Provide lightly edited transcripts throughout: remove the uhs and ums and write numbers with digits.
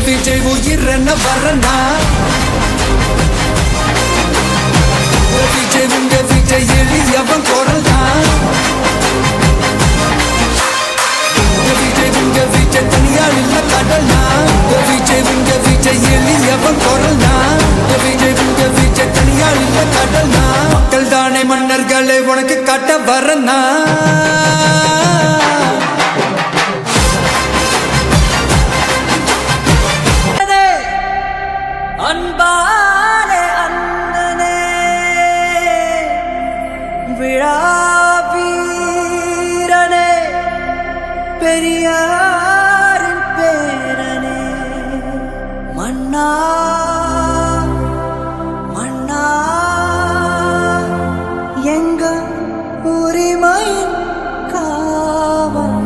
விஜய் உயிரென்ன வரனா விஜய் உங்க விஜய் எளியவன் குரல் தான் விஜய் உங்க விஜய் தனியால் இல்ல கடல்னா விஜய் உங்க விஜய் எளியவன் குரல் தான் விஜய் உங்க விஜய் தனியால் இல்ல கடல்னா மக்கள் தானே மன்னர்களை உனக்கு காட்ட வரனா அன்பாலே அண்ணனே விழாவீரனே பெரியாரின் பேரனே மன்னா மன்னா எங்க உரிமையின் காவல்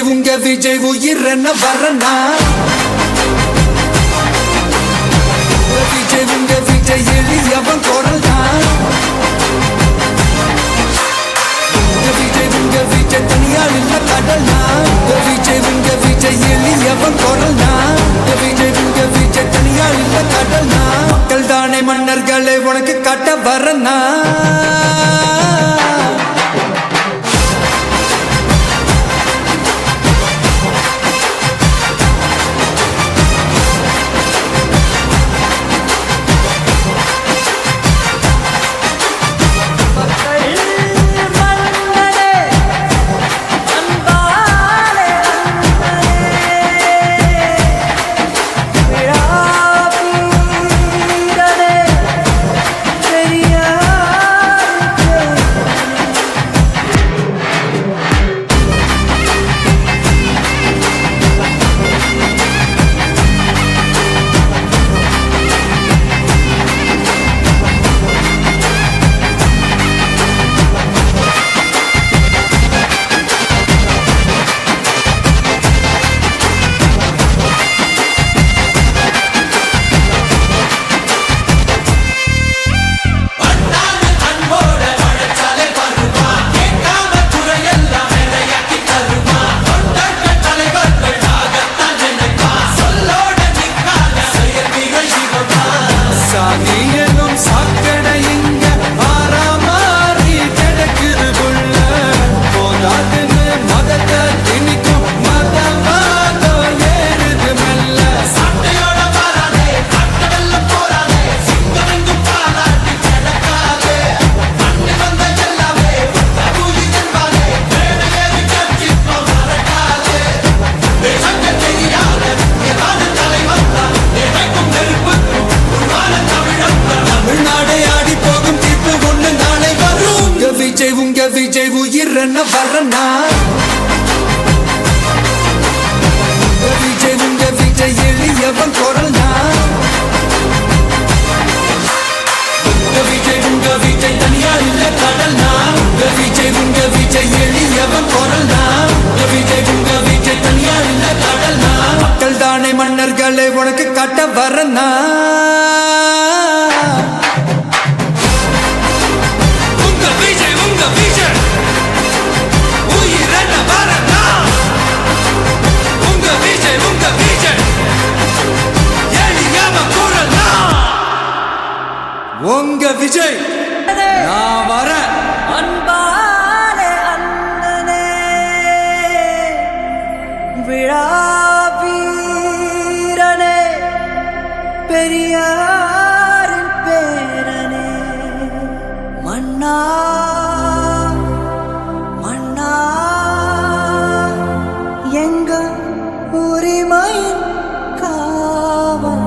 உங்க விஜய் உயிரென்ன வரனா விஜய் உங்க விஜய் எளியவன் குரல் தான் விஜய் உங்க விஜய் தனியால் இல்ல கடல்னா விஜய் உங்க விஜய் எளியவன் குரல் தான் விஜய் உங்க விஜய் தனியால் இல்ல கடல்னா மக்கள் தானே மன்னர்களை உனக்கு காட்ட வரனா விஜய் உயிரென்ன வரனா விஜய் உங்க விஜய் எளியவன் குரல் தான் விஜய் உங்க விஜய் தனியால் இல்ல கடல்னா விஜய் உங்க விஜய் எளியவன் குரல் தான் விஜய் உங்க விஜய் தனியால் இல்ல கடல்னா மக்கள் தானே மன்னர்களை உனக்கு காட்ட வரனா உங்க விஜய் நான் வரேன் அன்பாலே அண்ணனே விழாவீரனே பெரியாரின் மன்னா மன்னா எங்க உரிமையின் காவல்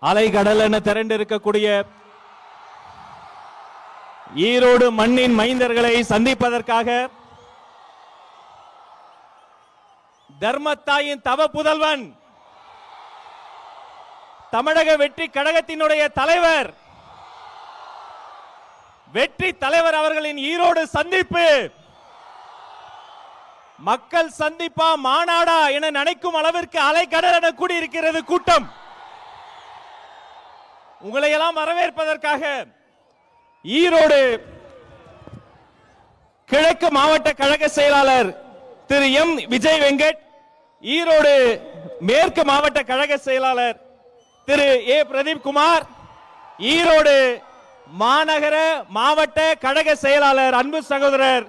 அலைகடல் என திரண்டு இருக்கக்கூடிய ஈரோடு மண்ணின் மைந்தர்களை சந்திப்பதற்காக தர்மத்தாயின் தவ புதல்வன் தமிழக வெற்றி கழகத்தினுடைய தலைவர் வெற்றி தலைவர் அவர்களின் ஈரோடு சந்திப்பு மக்கள் சந்திப்பா மாநாடா என நினைக்கும் அளவிற்கு அலைகடல் என கூடியிருக்கிறது கூட்டம். உங்களை எல்லாம் வரவேற்பதற்காக ஈரோடு கிழக்கு மாவட்ட கழக செயலாளர் திரு எம் விஜய் வெங்கட், ஈரோடு மேற்கு மாவட்ட கழக செயலாளர் திரு ஏ பிரதீப் குமார், ஈரோடு மாநகர மாவட்ட கழக செயலாளர் அன்பு சகோதரர்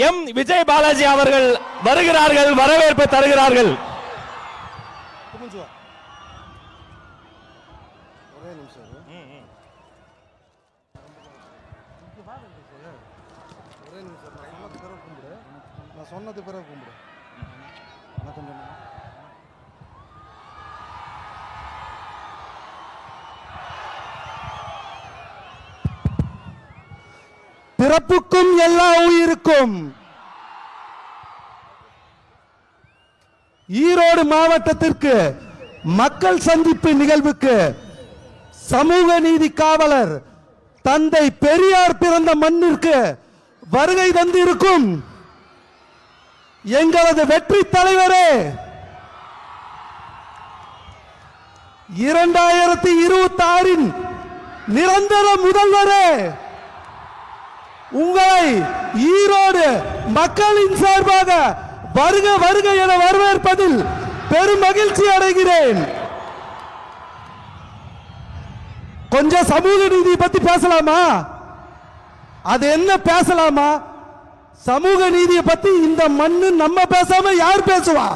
எம் விஜய் பாலாஜி அவர்கள் வருகிறார்கள், வரவேற்பு தருகிறார்கள். சொன்னது பிறகு கும்பிடு. பிறப்புக்கும் எல்லா உயிருக்கும் ஈரோடு மாவட்டத்திற்கு மக்கள் சந்திப்பு நிகழ்வுக்கு சமூக நீதி காவலர் தந்தை பெரியார் பிறந்த மண்ணிற்கு வருகை தந்திருக்கும் எங்களது வெற்றி தலைவரே, 2026 நிரந்தர முதல்வரே, உங்களை ஈரோடு மக்களின் சார்பாக வருக வருக என வரவேற்பதில் பெரும் மகிழ்ச்சி அடைகிறேன். கொஞ்சம் சமூக நீதி பத்தி பேசலாமா? அது என்ன பேசலாமா? சமூக நீதியை பத்தி இந்த மண்ணு நம்ம பேசாம யார் பேசுவா?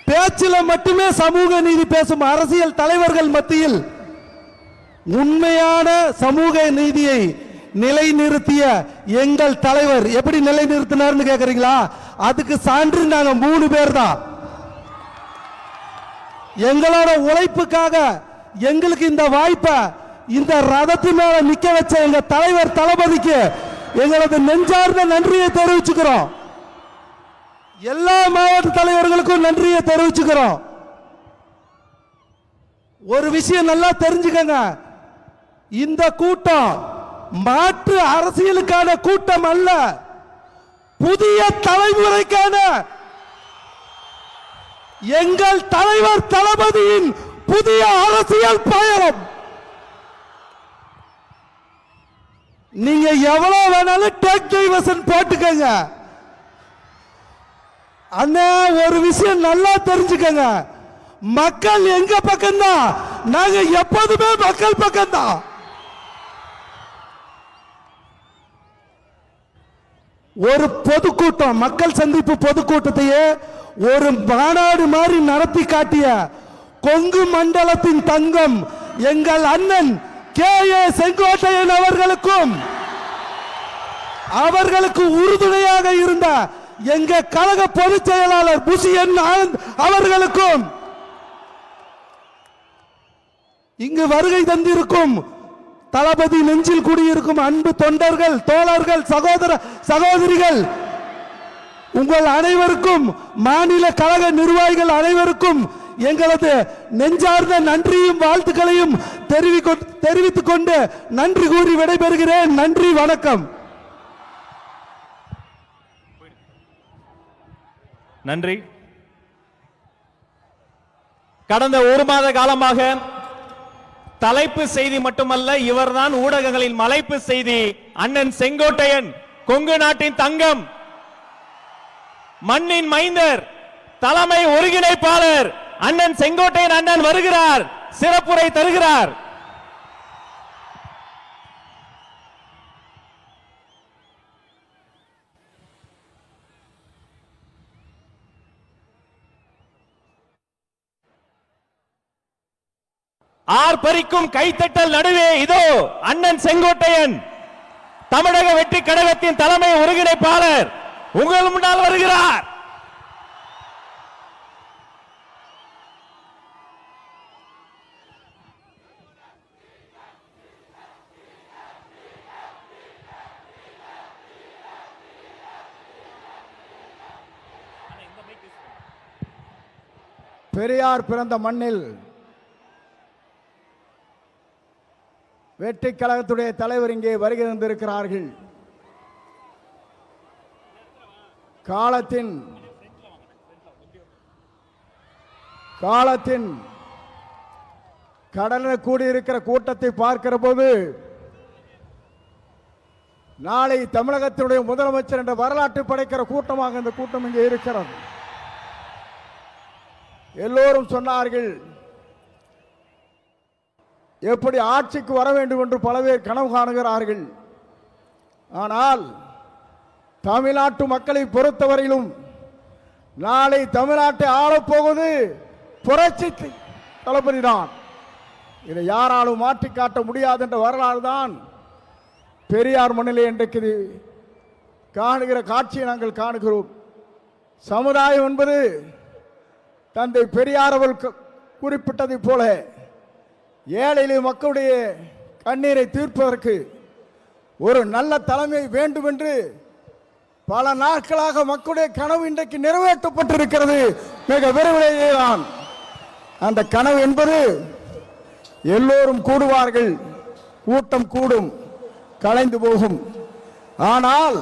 பேச்சில மட்டுமே சமூக நீதி பேசும் அரசியல் தலைவர்கள் மத்தியில் உண்மையான சமூக நீதியை நிலைநிறுத்திய எங்கள் தலைவர் எப்படி நிலைநிறுத்தினார்னு கேக்குறீங்களா? அதுக்கு சான்று நாங்க 3 பேர் தான். எங்களோட உழைப்புக்காக எங்களுக்கு இந்த வாய்ப்பை இந்த ரதத்து மேல நிக்க வச்ச எங்க தலைவர் தளபதிக்கு எங்களது நெஞ்சார்ந்த நன்றியை தெரிவிச்சுக்கிறோம். எல்லா மாவட்ட தலைவர்களுக்கும் நன்றியை தெரிவிச்சுக்கிறோம். ஒரு விஷயம் நல்லா தெரிஞ்சுக்கங்க, இந்த கூட்டம் மாற்று அரசியலுக்கான கூட்டம் அல்ல, புதிய தலைமுறைக்கான எங்கள் தலைவர் தளபதியின் புதிய அரசியல் பயணம். நீங்க எவ்வளவு வேணாலும் டேக் டைவர்ஷன் போட்டுக்கங்க. அண்ணா ஒரு விஷயம் நல்லா தெரிஞ்சுக்கங்க, மக்கள் எங்க பக்கம்தான், நாங்க எப்போதுமே மக்கள் பக்கம்தான். ஒரு பொதுக்கூட்டம், மக்கள் சந்திப்பு பொதுக்கூட்டத்தையே ஒரு மாநாடு மாதிரி நடத்தி காட்டிய கொங்கு மண்டலத்தின் தங்கம் எங்கள் அண்ணன் கே.ஏ. செங்கோட்டையன் அவர்களுக்கும் அவர்களுக்கு உறுதுணையாக இருந்த எங்க கழக பொதுச் செயலாளர் புஷியன் ஆனந்த் அவர்களுக்கும் இங்கு வருகை தந்திருக்கும் தளபதி நெஞ்சில் குடியிருக்கும் அன்பு தொண்டர்கள், தோழர்கள், சகோதர சகோதரிகள், உங்கள் அனைவருக்கும், மாநில கழக நிர்வாகிகள் அனைவருக்கும் எங்களது நெஞ்சார்ந்த நன்றியும் வாழ்த்துக்களையும் தெரிவித்துக் கொண்டு நன்றி கூறி விடைபெறுகிறேன். நன்றி, வணக்கம். நன்றி. கடந்த ஒரு மாத காலமாக தலைப்பு செய்தி மட்டுமல்ல, இவர்தான் ஊடகங்களின் மலைப்பு செய்தி. அண்ணன் செங்கோட்டையன், கொங்கு நாட்டின் தங்கம், மண்ணின் மைந்தர், தலைமை ஒருங்கிணைப்பாளர் அண்ணன் செங்கோட்டையன் அண்ணன் வருகிறார், சிறப்புரை தருகிறார். ஆர்ப்பரிக்கும் கைத்தட்டல் நடுவே இதோ அண்ணன் செங்கோட்டையன், தமிழக வெற்றி கழகத்தின் தலைமை ஒருங்கிணைப்பாளர் உங்கள் முன்னால் வருகிறார். பெரியார் பிறந்த மண்ணில் வெற்றி கழகத்துடைய தலைவர் இங்கே வருகை தந்திருக்கிறார்கள். காலத்தின் கடலில் கூடியிருக்கிற கூட்டத்தை பார்க்கிற போது நாளை தமிழகத்தினுடைய முதலமைச்சர் என்ற வரலாற்று படைக்கிற கூட்டமாக இந்த கூட்டம் இங்கே இருக்கிறது. எல்லோரும் சொன்னார்கள், எப்படி ஆட்சிக்கு வர வேண்டும் என்று பல பேர் கனவு காணுகிறார்கள். ஆனால் தமிழ்நாட்டு மக்களை பொறுத்தவரையிலும் நாளை தமிழ்நாட்டை ஆளப்போவது புரட்சி தளபதி தான். இதை யாராலும் மாற்றி காட்ட முடியாது என்ற வரலாறு தான் பெரியார் மண்ணிலே இன்றைக்கு காணுகிற காட்சியை நாங்கள் காணுகிறோம். சமுதாயம் என்பது தந்தை பெரியார் அவர்கள் குறிப்பிட்டதை போல ஏழை மக்களுடைய கண்ணீரை தீர்ப்பதற்கு ஒரு நல்ல தலைமை வேண்டும் என்று பல நாட்களாக மக்களுடைய கனவு இன்றைக்கு நிறைவேற்றப்பட்டிருக்கிறது. மிக விரைவிலேயே தான் அந்த கனவு என்பது எல்லோரும் கூடுவார்கள், கூட்டம் கூடும், கலைந்து போகும். ஆனால்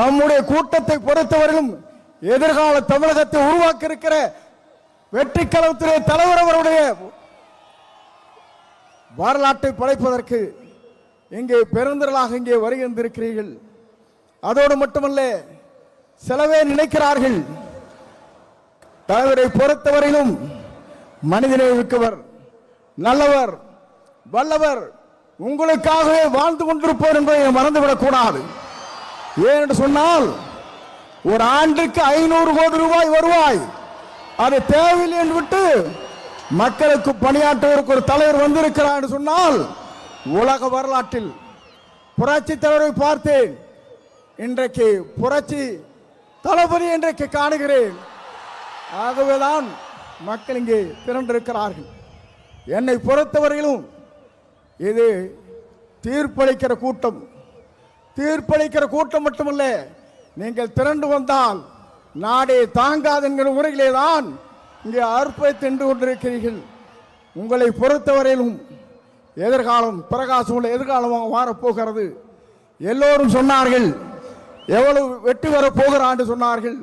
நம்முடைய கூட்டத்தை பொறுத்தவரையிலும் எதிர்கால தமிழகத்தை உருவாக்க இருக்கிற வெற்றி கழகத்துடைய தலைவர் அவருடைய வரலாற்றை படைப்பதற்கு இங்கே பெருந்திரளாக இங்கே வருகின்றிருக்கிறீர்கள். அதோடு மட்டுமல்ல, சிலவே நினைக்கிறார்கள் தலைவரை பொறுத்தவரையிலும் மனிதனை மிக்கவர், நல்லவர், வல்லவர், உங்களுக்காகவே வாழ்ந்து கொண்டிருப்போர் என்பதை மறந்துவிடக் கூடாது. ஏனென்று சொன்னால் ஒரு ஆண்டுக்கு 500 கோடி ரூபாய் வருவாய் அது தேவையில்லை என்று விட்டு மக்களுக்கு பணியாற்றுவதற்கு ஒரு தலைவர் வந்திருக்கிறார் என்று சொன்னால் உலக வரலாற்றில் புரட்சி தலைவரை பார்த்தேன், இன்றைக்கு புரட்சி தளபதி இன்றைக்கு காணுகிறேன். ஆகவேதான் மக்கள் இங்கே திரண்டிருக்கிறார்கள். என்னை பொறுத்தவரையிலும் இது தீர்ப்பளிக்கிற கூட்டம். தீர்ப்பளிக்கிற கூட்டம் மட்டுமல்ல, நீங்கள் திரண்டு வந்தால் நாடே தாங்காது என்கிற முறையிலே தான் இங்கே அர்ப்பணித்து நின்று கொண்டிருக்கிறீர்கள். உங்களை பொறுத்தவரையிலும் எதிர்காலம் பிரகாசம் உள்ள எதிர்காலமாக மாறப்போகிறது. எல்லோரும் சொன்னார்கள், எவ்வளவு வெற்றி வரப் போகிறான் என்று சொன்னார்கள்.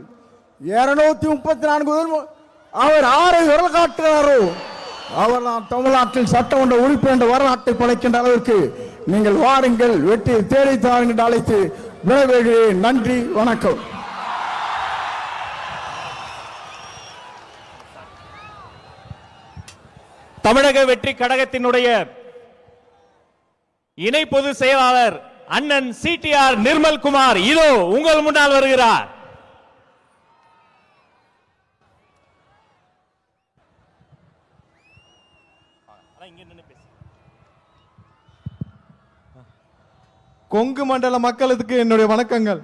234 அவர் ஆரை விரல் காட்டுகிறாரோ அவர் தான் தமிழ்நாட்டில் சட்டமன்ற உறுப்பினர் என்ற வரலாற்றை படைக்கின்ற அளவிற்கு நீங்கள் வாருங்கள், வெற்றியை தேடி தாருங்கள் என்று அழைத்து விடைபெறுகிறேன். நன்றி, வணக்கம். தமிழக வெற்றி கழகத்தினுடைய இணை பொதுச் செயலாளர் அண்ணன் சிடிஆர் நிர்மல்குமார் இதோ உங்கள் முன்னால் வருகிறார். கொங்கு மண்டல மக்களுக்கு என்னுடைய வணக்கங்கள்.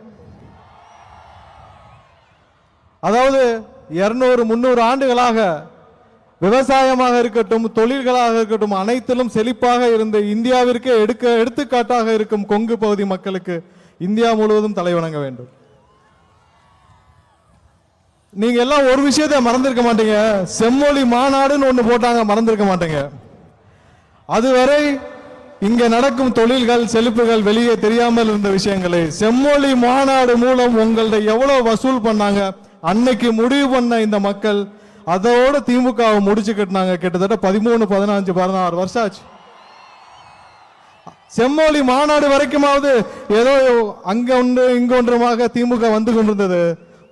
அதாவது 200-300 ஆண்டுகளாக விவசாயமாக இருக்கட்டும், தொழில்களாக இருக்கட்டும், அனைத்திலும் செழிப்பாக இருந்த இந்தியாவிற்கு எடுத்துக்காட்டாக இருக்கும் கொங்கு பகுதி மக்களுக்கு இந்தியா முழுவதும் தலைவணங்க வேண்டும். நீங்க எல்லாம் ஒரு விஷயத்தை மறந்திருக்க மாட்டீங்க. செம்மொழி மாநாடுன்னு ஒண்ணு போட்டாங்க, மறந்திருக்க மாட்டீங்க. அதுவரை இங்க நடக்கும் தொழில்கள் செழிப்புகள் வெளியே தெரியாமல் இருந்த விஷயங்களை செம்மொழி மாநாடு மூலம் உங்கள்ட்ட எவ்வளவு வசூல் பண்ணாங்க. அன்னைக்கு முடிவு பண்ண இந்த மக்கள் அதோட திமுகவை முடிச்சு கட்டினாங்க. கிட்டத்தட்ட 13, 15, 16 வருஷம் ஆச்சு. செம்மொழி மாநாடு வரைக்குமாவது ஏதோ அங்க ஒன்று இங்க ஒன்றுமாக திமுக வந்து கொண்டிருந்தது.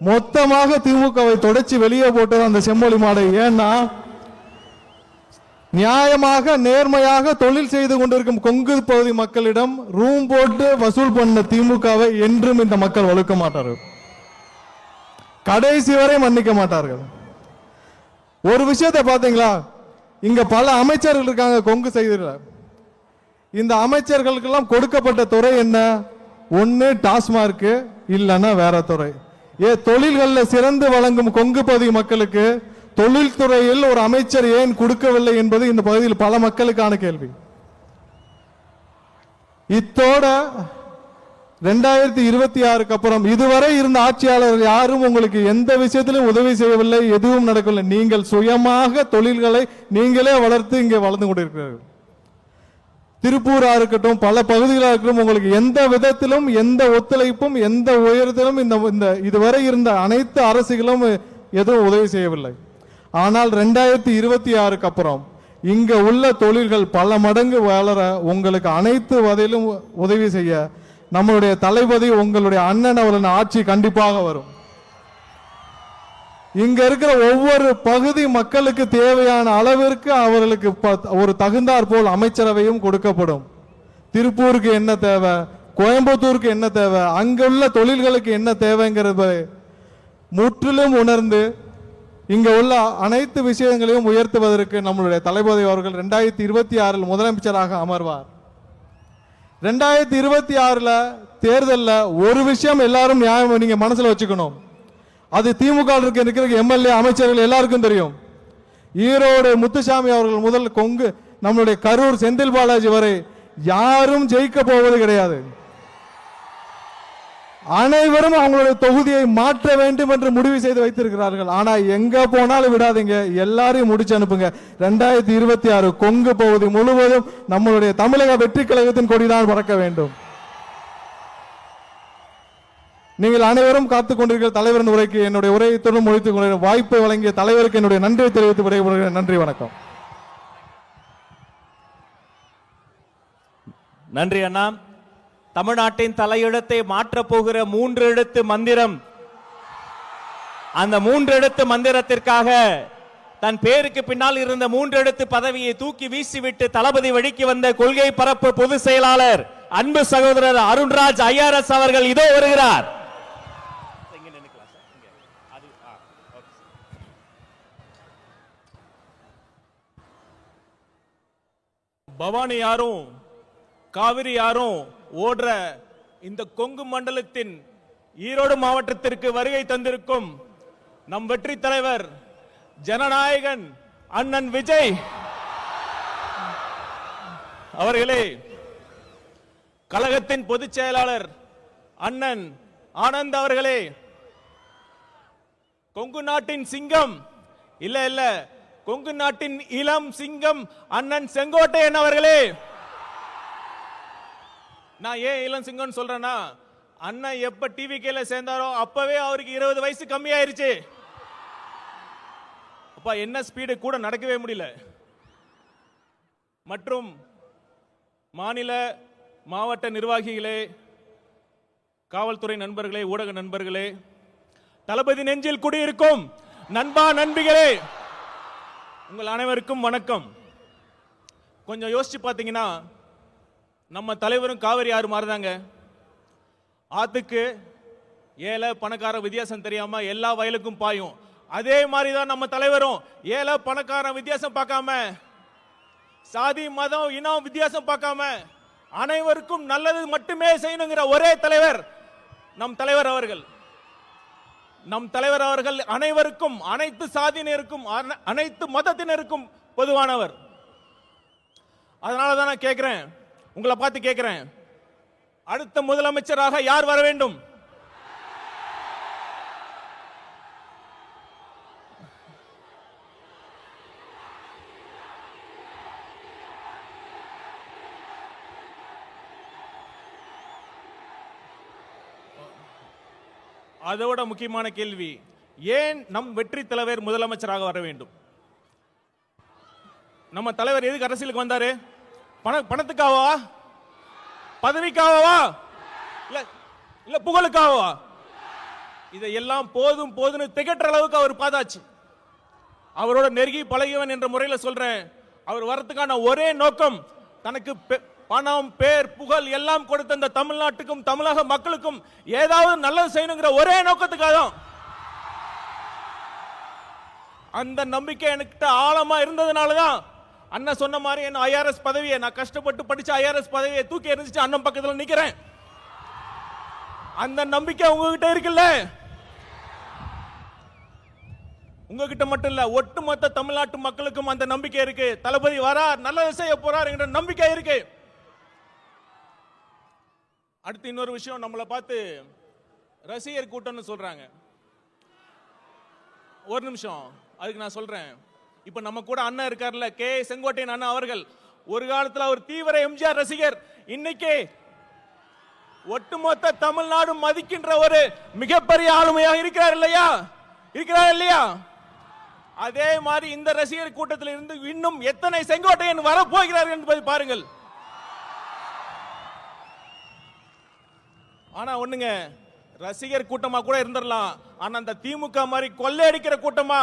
மொத்தமாக திமுகவை தொடச்சி வெளியே போட்டது அந்த செம்மொழி மாநாடு. ஏன்னா நியாயமாக நேர்மையாக தொழில் செய்து கொண்டிருக்கும் கொங்கு பகுதி மக்களிடம் ரூம் போட்டு வசூல் பண்ண திமுகவை என்றும் இந்த மக்கள் வலுக்க மாட்டார்கள், கடைசி வரை மன்னிக்க மாட்டார்கள். ஒரு விஷயத்தை பாத்தீங்களா, இங்க பல அமைச்சர்கள் இருக்காங்க கொங்கு செய்தில. இந்த அமைச்சர்களுக்கெல்லாம் கொடுக்கப்பட்ட துறை என்ன? ஒன்னு டாஸ்மார்க், இல்லைன்னா வேற துறை. தொழில்களில் சிறந்து வழங்கும் கொங்கு பகுதி மக்களுக்கு தொழில்துறையில் ஒரு அமைச்சர் ஏன் கொடுக்கவில்லை என்பது இந்த பகுதியில் பல மக்களுக்கான கேள்வி. இத்தோட 2026 அப்புறம் இதுவரை இருந்த ஆட்சியாளர் யாரும் உங்களுக்கு எந்த விஷயத்திலும் உதவி செய்யவில்லை, எதுவும் நடக்கவில்லை. நீங்கள் சுயமாக தொழில்களை நீங்களே வளர்த்து இங்கே வளர்ந்து கொண்டிருக்கிறீர்கள். திருப்பூரா இருக்கட்டும், பல பகுதிகளாக இருக்கட்டும், உங்களுக்கு எந்த விதத்திலும் எந்த ஒத்துழைப்பும் எந்த உயரத்திலும் இந்த இதுவரை இருந்த அனைத்து அரசுகளும் எதுவும் உதவி செய்யவில்லை. ஆனால் 2026 அப்புறம் இங்க உள்ள தொழில்கள் பல மடங்கு வளர உங்களுக்கு அனைத்து வகையிலும் உதவி செய்ய நம்மளுடைய தளபதி உங்களுடைய அண்ணன் அவர்களின் ஆட்சி கண்டிப்பாக வரும். இங்க இருக்கிற ஒவ்வொரு பகுதி மக்களுக்கு தேவையான அளவிற்கு அவர்களுக்கு ஒரு தகுந்தாற் போல் அமைச்சரவையும் கொடுக்கப்படும். திருப்பூருக்கு என்ன தேவை, கோயம்புத்தூருக்கு என்ன தேவை, அங்குள்ள தொழில்களுக்கு என்ன தேவைங்கிறத முற்றிலும் உணர்ந்து இங்க உள்ள அனைத்து விஷயங்களையும் உயர்த்துவதற்கு நம்மளுடைய தளபதி அவர்கள் 2026 முதலமைச்சராக அமர்வார். 2026 தேர்தலில் ஒரு விஷயம் எல்லாரும் நியாயம் நீங்க மனசுல வச்சுக்கணும். அது திமுக இருக்கிற எம்எல்ஏ அமைச்சர்கள் எல்லாருக்கும் தெரியும். ஈரோடு முத்துசாமி அவர்கள் முதல் கொங்கு நம்மளுடைய கரூர் செந்தில் பாலாஜி வரை யாரும் ஜெயிக்க போவது கிடையாது. அனைவரும் அவங்களுடைய தொகுதியை மாற்ற வேண்டும் என்று முடிவு செய்து வைத்திருக்கிறார்கள். ஆனா எங்க போனாலும் விடாதீங்க, எல்லாரையும் முடிச்சு அனுப்புங்க. 2026 கொங்கு பகுதி முழுவதும் நம்மளுடைய தமிழக வெற்றி கழகத்தின் கொடிதான் பறக்க வேண்டும். நீங்கள் அனைவரும் காத்துக் கொண்டிருக்கிற தலைவரின் உரைக்கு என்னுடைய உரையை தொடர்ந்து முடித்துக் கொள்ள வாய்ப்பை வழங்கிய தலைவருக்கு என்னுடைய நன்றியை தெரிவித்து விடைபெறுகிறேன். நன்றி, வணக்கம். நன்றி அண்ணா. தமிழ்நாட்டின் தலையெழுத்தை மாற்றப் போகிற 3 எழுத்து மந்திரம், அந்த 3 எழுத்து மந்திரத்திற்காக தன் பேருக்கு பின்னால் இருந்த 3 எழுத்து பதவியை தூக்கி வீசிவிட்டு தளபதி வழிக்கு வந்த கொள்கை பரப்பு பொதுச் செயலாளர் அன்பு சகோதரர் அருண்ராஜ் ஐஆர்எஸ் அவர்கள் இதோ வருகிறார். பவானி யாரும் காவிரி யாரும் ஓடுற இந்த கொங்கு மண்டலத்தின் ஈரோடு மாவட்டத்திற்கு வருகை தந்திருக்கும் நம் வெற்றி தலைவர் ஜனநாயகன் அண்ணன் விஜய் அவர்களே, கழகத்தின் பொதுச் செயலாளர் அண்ணன் ஆனந்த் அவர்களே, கொங்கு நாட்டின் சிங்கம் இல்ல கொங்கு நாட்டின் இளம் சிங்கம் அண்ணன் செங்கோட்டையன் அவர்களே. நான் ஏன் இளம் சிங்கம் சொல்றேன்னா, அண்ணன் எப்ப டிவிகேல சேர்ந்தாரோ அப்பவே அவருக்கு 20 வயசு கம்மியாயிருச்சு. அப்ப என்ன ஸ்பீடு கூட நடக்கவே முடியல. மற்றும் மாநில மாவட்ட நிர்வாகிகளே, காவல்துறை நண்பர்களே, ஊடக நண்பர்களே, தளபதி நெஞ்சில் குடியிருக்கும் நண்பா நண்பிகளே, உங்கள் அனைவருக்கும் வணக்கம். கொஞ்சம் யோசிச்சு பார்த்தீங்கன்னா, நம்ம தலைவரும் காவிரி ஆறு மாதிரிதாங்க. ஆத்துக்கு ஏழை பணக்கார வித்தியாசம் தெரியாம எல்லா வயலுக்கும் பாயும். அதே மாதிரிதான் நம்ம தலைவரும் ஏழை பணக்கார வித்தியாசம் பார்க்காம, சாதி மதம் இனம் வித்தியாசம் பார்க்காம அனைவருக்கும் நல்லது மட்டுமே செய்யணுங்கிற ஒரே தலைவர் நம் தலைவர் அவர்கள். நம் தலைவர் அவர்கள் அனைவருக்கும், அனைத்து சாதியினருக்கும், அனைத்து மதத்தினருக்கும் பொதுவானவர். அதனாலதான் நான் கேட்கிறேன், உங்களை பார்த்து கேட்கிறேன், அடுத்த முதலமைச்சராக யார் வர வேண்டும்? அதோட முக்கியமான கேள்வி, ஏன் நம் வெற்றி தலைவர் முதலமைச்சராக வர வேண்டும்? நம்ம தலைவர் எதுக்கு அரசியலுக்கு வந்தாரு? பணத்துக்காகவா? பதவிக்காகவா? இல்ல புகழுக்காகவா? இதையெல்லாம் போதும் போதுன்னு திகற்ற அளவுக்கு அவர் பாதாச்சு. அவரோட நெருங்கி பழகியவன் என்ற முறையில் சொல்றேன், அவர் வரதுக்கான ஒரே நோக்கம் தனக்கு பணம், பேர், புகழ் எல்லாம் கொடுத்த இந்த தமிழ்நாட்டுக்கும் தமிழக மக்களுக்கும் ஏதாவது நல்லது செய்யணுங்கிற ஒரே நோக்கத்துக்காக தான். அந்த நம்பிக்கை என்கிட்ட ஆழமா இருந்ததுனாலதான் அண்ணன் சொன்ன மாதிரி என்ன ஐஆர்எஸ் பதவியை, நான் கஷ்டப்பட்டு படிச்ச ஐஆர்எஸ் பதவியை தூக்கி எறிஞ்சிட்டு அண்ணன் பக்கத்துல நிக்கிறேன். அந்த நம்பிக்கை உங்ககிட்ட இருக்குல்ல? உங்ககிட்ட மட்டும் இல்ல, ஒட்டுமொத்த தமிழ்நாட்டு மக்களுக்கும் அந்த நம்பிக்கை இருக்கு. தளபதி வரார், நல்லது செய்ய போறார் என்ற நம்பிக்கை இருக்கு. அடுத்து இன்னொரு விஷயம், நம்மளை பார்த்து ரசிகர் கூட்டம்னு சொல்றாங்க. ஒரு நிமிஷம், அதுக்கு நான் சொல்றேன். இப்ப நம்ம கூட அண்ணன் இருக்கார்ல, கே செங்கோட்டையன் அண்ணன் அவர்கள், ஒரு காலத்துல அவர் தீவிர எம்ஜிஆர் ரசிகர். இன்னைக்கு ஒட்டுமொத்த தமிழ்நாடு மதிக்கின்ற ஒரு மிகப்பெரிய ஆளுமையாக இருக்கிறார் இல்லையா? இருக்கிறார் இல்லையா? அதே மாதிரி இந்த ரசிகர் கூட்டத்தில் இருந்து இன்னும் எத்தனை செங்கோட்டையன் வரப்போகிறார் என்பதை பாருங்கள். ஆனா ஒண்ணுங்க, ரசிகர் கூட்டமா கூட இருந்துடலாம், ஆனா அந்த திமுக மாதிரி கொள்ளையடிக்கிற கூட்டமா,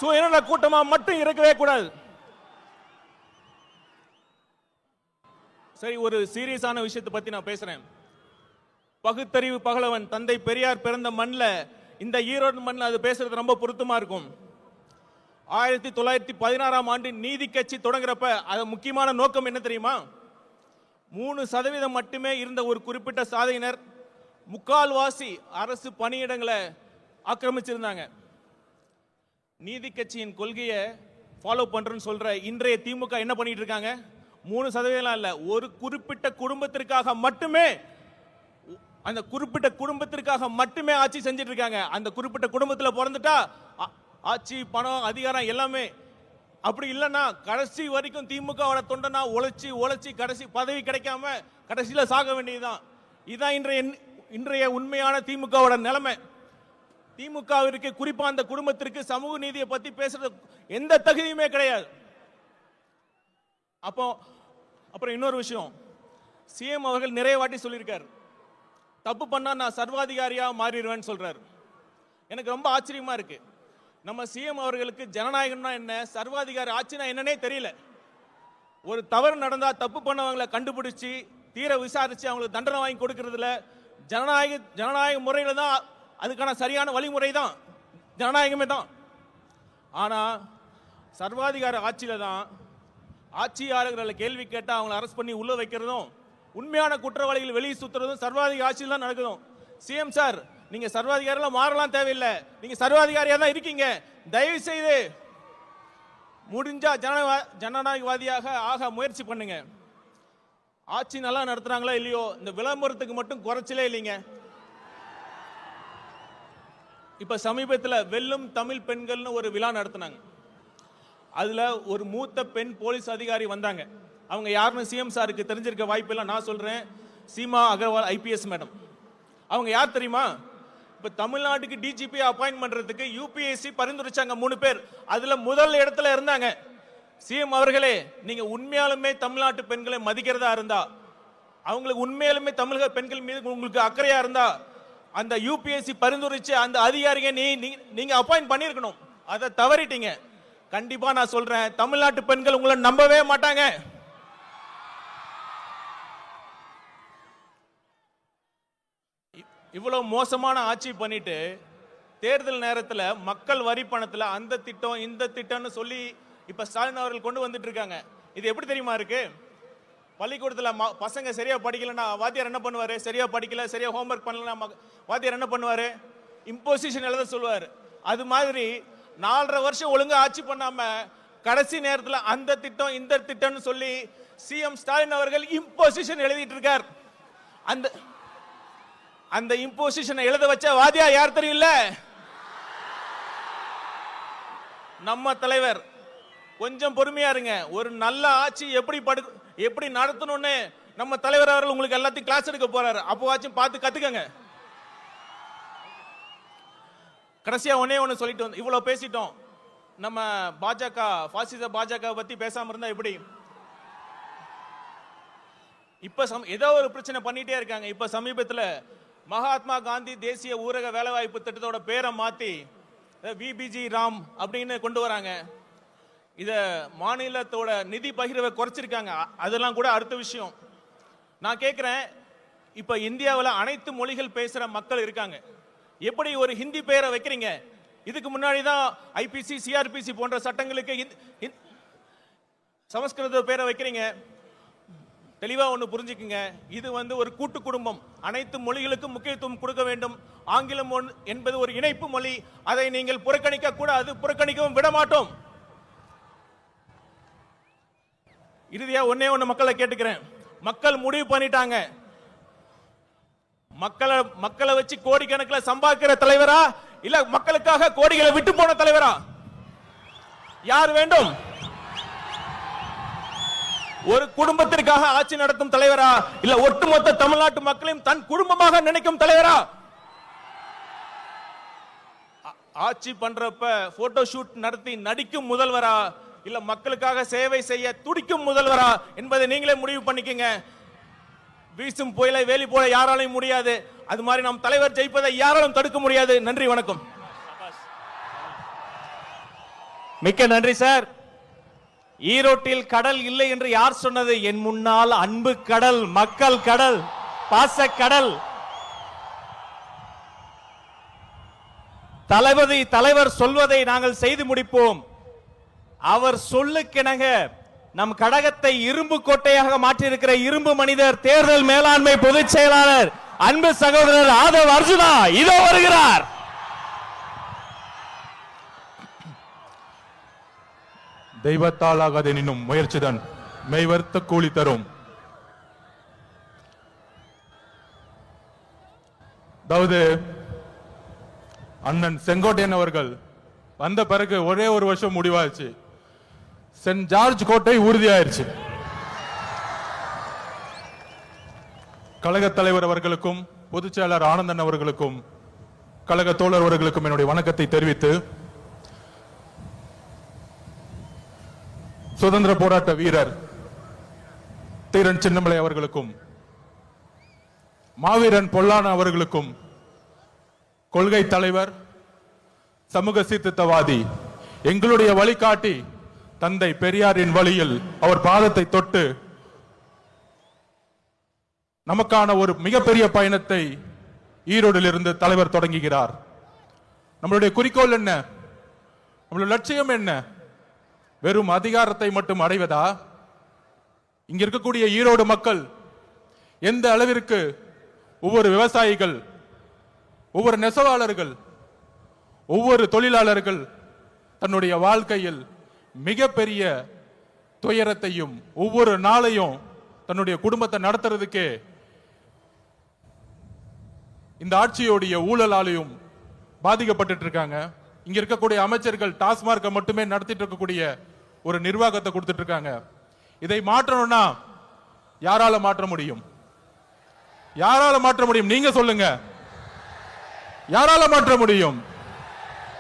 சுயநல கூட்டமா மட்டும் இருக்கவே கூடாது. சரி, ஒரு சீரியஸான விஷயத்தை பத்தி நான் பேசுறேன். பகுத்தறிவு பகலவன் தந்தை பெரியார் பிறந்த மண்ணில், இந்த ஈரோடு மண்ணில் அது பேசுறது ரொம்ப பொருத்தமா இருக்கும். 1916ஆம் ஆண்டு நீதி கட்சி தொடங்குறப்ப அது முக்கியமான நோக்கம் என்ன தெரியுமா? 3% மட்டுமே இருந்த ஒரு குறிப்பிட்ட சாதியினர் முக்கால்வாசி அரசு பணியிடங்களை ஆக்கிரமிச்சிருந்தாங்க. நீதி கட்சியின் கொள்கையை ஃபாலோ பண்றேன்னு சொல்ற இன்றைய திமுக என்ன பண்ணிட்டு இருக்காங்க? 3% இல்ல, ஒரு குறிப்பிட்ட குடும்பத்திற்காக மட்டுமே, அந்த குறிப்பிட்ட குடும்பத்திற்காக மட்டுமே ஆட்சி செஞ்சிட்டு இருக்காங்க. அந்த குறிப்பிட்ட குடும்பத்தில் பிறந்துட்டா ஆட்சி, பணம், அதிகாரம் எல்லாமே. அப்படி இல்லைன்னா கடைசி வரைக்கும் திமுகவோட தொண்டனா உழைச்சி உழைச்சி கடைசி பதவி கிடைக்காம கடைசியில சாக வேண்டியதுதான். இதுதான் இன்றைய உண்மையான திமுகவோட நிலைமை. திமுகவிற்கு, குறிப்பா அந்த குடும்பத்திற்கு சமூக நீதியை பத்தி பேசுறது எந்த தகுதியுமே கிடையாது. அப்புறம் இன்னொரு விஷயம், சிஎம் அவர்கள் நிறைய வாட்டி சொல்லியிருக்காரு, தப்பு பண்ணா நான் சர்வாதிகாரியா மாறிடுவேன்னு சொல்றாரு. எனக்கு ரொம்ப ஆச்சரியமா இருக்கு. நம்ம சிஎம் அவர்களுக்கு ஜனநாயகம்னா என்ன, சர்வாதிகாரி ஆட்சினா என்னன்னே தெரியல. ஒரு தவறு நடந்தா தப்பு பண்ணவங்களை கண்டுபிடிச்சு தீர விசாரிச்சு அவங்களுக்கு தண்டனை வாங்கி கொடுக்கறதுல ஜனநாயக முறையில தான், அதுக்கான சரியான வழிமுறை தான் ஜனநாயகமே தான். ஆனா சர்வாதிகார ஆட்சியில தான் ஆட்சியாளர்களை கேள்வி கேட்டா அவங்களை அரெஸ்ட் பண்ணி உள்ள வைக்கிறதும், உண்மையான குற்றவாளிகள் வெளியே சுத்துறதும் சர்வாதிகார ஆட்சியில் தான் நடக்குதும். சிஎம் சார், நீங்க சர்வாதிகாரிகளா மாறலாம் தேவையில்லை, நீங்க சர்வாதிகாரியா தான் இருக்கீங்க. தயவு செய்து முடிஞ்சா ஜனநாயகவாதியாக ஆக முயற்சி பண்ணுங்க. ஆட்சி நல்லா நடத்துறாங்களா இல்லையோ, இந்த விளம்பரத்துக்கு மட்டும் குறைச்சலே இல்லைங்க. இப்ப சமீபத்தில் வெல்லும் தமிழ் பெண்கள்னு ஒரு விழா நடத்தினாங்க. அதுல ஒரு மூத்த பெண் போலீஸ் அதிகாரி வந்தாங்க. அவங்க யாருன்னு சிஎம் சாருக்கு தெரிஞ்சிருக்க வாய்ப்பு இல்லை, நான் சொல்றேன். Seema Agarwal IPS madam. அவங்க யார் தெரியுமா? இப்ப தமிழ்நாட்டுக்கு டிஜிபி அப்பாயின்ட் பண்றதுக்கு யூபிஎஸ்சி பரிந்துரைச்சாங்க 3 பேர். அதுல முதல் இடத்துல இருந்தாங்க. சிஎம் அவர்களே, நீங்க உண்மையாலுமே தமிழ்நாட்டு பெண்களை மதிக்கிறதா இருந்தா, அவங்களுக்கு உண்மையாலுமே தமிழக பெண்கள் மீது உங்களுக்கு அக்கறையா இருந்தா, அந்த யூபிஎஸ்சி பரிந்துரைச்சு அந்த அதிகாரியை நீங்க அப்பாயின்ட் பண்ணிருக்கணும். அதை தவறிட்டீங்க. கண்டிப்பா நான் சொல்றேன், தமிழ்நாட்டு பெண்கள் உங்களை நம்பவே மாட்டாங்க. இவ்வளவு மோசமான ஆட்சி பண்ணிட்டு தேர்தல் நேரத்தில் மக்கள் வரி பணத்தில் அந்த திட்டம் இந்த திட்டம்னு சொல்லி இப்ப ஸ்டாலின் அவர்கள் கொண்டு வந்துட்டு இருக்காங்க. இது எப்படி தெரியுமா இருக்கு? பள்ளிக்கூடத்தில் பசங்க சரியா படிக்கலன்னா வாத்தியார் என்ன பண்ணுவாரு? சரியா படிக்கல, சரியா ஹோம்ஒர்க் பண்ணலன்னா வாத்தியார் என்ன பண்ணுவாரு? இம்போசிஷன் எழுத சொல்லுவாரு. அது மாதிரி 4.5 வருஷம் ஒழுங்கா ஆட்சி பண்ணாம கடைசி நேரத்தில் அந்த திட்டம் இந்த திட்டம்னு சொல்லி சிஎம் ஸ்டாலின் அவர்கள் இம்போசிஷன் எழுதிட்டு இருக்கார். அந்த இம்போசிஷனை எழுத வச்ச வாத்தியார் யார் தெரியல? நம்ம தலைவர். கொஞ்சம் பொறுமையா இருங்க. ஒரு நல்ல ஆட்சி எப்படி நடத்தணும்னு நம்ம தலைவர் அவர்கள் உங்களுக்கு எல்லாத்தையும் கிளாஸ் எடுக்க போறாரு. அப்போவாச்சும் பார்த்து கத்துக்கங்க. கடைசியா ஒண்ணு சொல்லிட்டு வந்து இவ்வளவு பேசிட்டோம். நம்ம பாஜக பாசிச பாஜக பத்தி பேசாம இருந்தா எப்படி? இப்ப ஏதோ ஒரு பிரச்சனை பண்ணிட்டே இருக்காங்க. இப்ப சமீபத்துல மகாத்மா காந்தி தேசிய ஊரக வேலைவாய்ப்பு திட்டத்தோட பேரை மாத்தி விபிஜி ராம் அப்படின்னு கொண்டு வராங்க. இத மாநிலத்தோட நிதி பகிர்வை குறைச்சிருக்காங்க. அதெல்லாம் கூட அடுத்த விஷயம். நான் கேட்கிறேன், இப்ப இந்தியாவில் அனைத்து மொழிகள் பேசுற மக்கள் இருக்காங்க. எப்படி ஒரு ஹிந்தி பேரை வைக்கிறீங்க? இதுக்கு முன்னாடி தான் ஐபிசி சிஆர்பிசி போன்ற சட்டங்களுக்கு சமஸ்கிருத பேரை வைக்கிறீங்க. தெளிவா ஒண்ணு புரிஞ்சுக்குங்க, இது ஒரு கூட்டு குடும்பம். அனைத்து மொழிகளுக்கும் முக்கியத்துவம் கொடுக்க வேண்டும். ஆங்கிலம் என்பது ஒரு இணைப்பு மொழி. அதை நீங்கள் புறக்கணிக்க கூடாது, புறக்கணிக்கவும் விட மாட்டோம். இறுதியா ஒண்ணு மக்களை கேட்டுக்கிறேன். மக்கள் முடிவு பண்ணிட்டாங்க. மக்களை வச்சு கோடிக்கணக்கில் சம்பாதிக்கிற தலைவரா இல்ல மக்களுக்காக கோடிகளை விட்டு போன தலைவரா? யார் வேண்டும்? ஒரு குடும்பத்திற்காக ஆட்சி நடத்தும் தலைவரா இல்ல ஒட்டுமொத்த தமிழ்நாட்டு மக்களையும் தன் குடும்பமாக நினைக்கும் தலைவரா? ஆட்சி பண்றப்ப போட்டோ ஷூட் நடத்தி நடிக்கும் முதல்வரா இல்ல மக்களுக்காக சேவை செய்ய துடிக்கும் முதல்வரா என்பதை நீங்களே முடிவு பண்ணிக்கங்க. வீசும் புயலை வேலி போல யாராலையும் முடியாது. அது மாதிரி நம் தலைவர் ஜெயிப்பதை யாராலும் தடுக்க முடியாது. நன்றி, வணக்கம். மிக்க நன்றி சார். ஈரோட்டில் கடல் இல்லை என்று யார் சொன்னது? என் முன்னால் அன்பு கடல், மக்கள் கடல், பாச கடல். தலைவர் சொல்வதை நாங்கள் செய்து முடிப்போம். அவர் சொல்லுக்கிணங்க நம் கடகத்தை இரும்பு கோட்டையாக மாற்றியிருக்கிற இரும்பு மனிதர், தேர்தல் மேலாண்மை பொதுச் செயலாளர், அன்பு சகோதரர் ஆதவ் அர்ஜுனா இதோ வருகிறார். தெய்வத்தால் ஆகாதெனினும் முயற்சிதான் மெய்வர்த்த கூலி தரும். அதாவது அண்ணன் செங்கோட்டையன் அவர்கள் வந்த பிறகு ஒரே ஒரு வருஷம் முடிவாச்சு. சென்ட் ஜார்ஜ் கோட்டை உறுதியாயிருச்சு. கழக தலைவர் அவர்களுக்கும் பொதுச் செயலாளர் ஆனந்தன் அவர்களுக்கும் கழக தோழர் அவர்களுக்கும் என்னுடைய வணக்கத்தை தெரிவித்து, சுதந்திர போராட்ட வீரர் தீரன் சின்னமலை அவர்களுக்கும் மாவீரன் பொல்லான அவர்களுக்கும் கொள்கை தலைவர், சமூக சீர்திருத்தவாதி, எங்களுடைய வழிகாட்டி தந்தை பெரியாரின் வழியில் அவர் பாதத்தை தொட்டு நமக்கான ஒரு மிகப்பெரிய பயணத்தை ஈரோடில் இருந்து தலைவர் தொடங்குகிறார். நம்மளுடைய குறிக்கோள் என்ன? நம்மளுடைய லட்சியம் என்ன? வெறும் அதிகாரத்தை மட்டும் அடைவதா? இங்க இருக்கக்கூடிய ஈரோடு மக்கள் எந்த அளவிற்கு ஒவ்வொரு விவசாயிகள், ஒவ்வொரு நெசவாளர்கள், ஒவ்வொரு தொழிலாளர்கள் தன்னுடைய வாழ்க்கையில் மிகப்பெரிய துயரத்தையும் ஒவ்வொரு நாளையும் தன்னுடைய குடும்பத்தை நடத்துறதுக்கு இந்த ஆட்சியோடைய ஊழலாலையும் பாதிக்கப்பட்டு இருக்காங்க. இங்க இருக்கக்கூடிய அமைச்சர்கள் டாஸ்மார்க்கை மட்டுமே நடத்திட்டு இருக்கக்கூடிய ஒரு நிர்வாகத்தை கொடுத்துட்டு இருக்காங்க. இதை மாற்றணும்னா யாரால மாற்ற முடியும்? யாரால மாற்ற முடியும்? நீங்க சொல்லுங்க. யாரால மாற்ற முடியும்?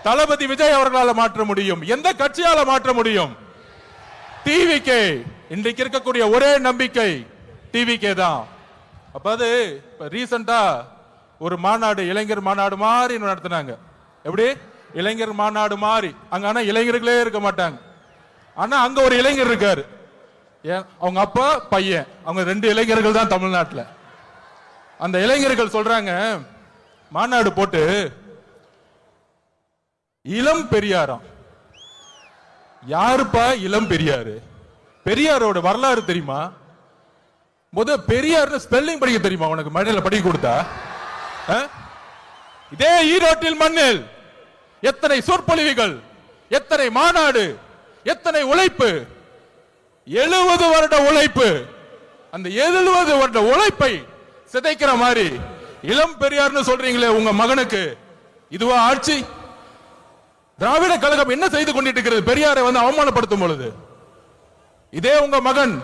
தளபதி விஜய் அவர்களால் மாற்ற முடியும். எந்த கட்சியால மாற்ற முடியும்? டிவிகே. இன்றைக்கு இருக்கக்கூடிய ஒரே நம்பிக்கை டிவிகே தான். அப்ப அது ரீசெண்டா ஒரு மாநாடு, இளைஞர் மாநாடு மாதிரி நடத்தினாங்க. எப்படி? இளைஞர் மாநாடு மாதிரி. அங்க ஆனா இளைஞர்களே இருக்க மாட்டாங்க. ஆனா அங்க ஒரு இளைஞர் இருக்காரு. அவங்க அப்பா பையன், அவங்க 2 இளைஞர்கள் தான் தமிழ்நாட்டில். அந்த இளைஞர்கள் சொல்றாங்க, மாநாடு போட்டு இளம் பெரியாராம். யாருப்பா இளம் பெரியாரு? பெரியாரோட வரலாறு தெரியுமா? பெரியார் ஸ்பெல்லிங் படிக்க தெரியுமா உனக்கு? மழையில படிக்க கொடுத்தா? இதே ஈரோட்டில் மண்ணில் எத்தனை சொற்பொழிவுகள், எத்தனை மாநாடு, எத்தனை உழைப்பு, 70 வருட உழைப்பு. அந்த 70 வருட உழைப்பை சிதைக்கிற மாதிரி இளம் பெரியார்னு சொல்றீங்களே உங்க மகனுக்கு, இதுவா ஆட்சி? திராவிட கழகம் என்ன செய்து கொண்டிட்டு இருக்கிறது? பெரியாரை அவமானப்படுத்தும் பொழுது இதே உங்க மகன்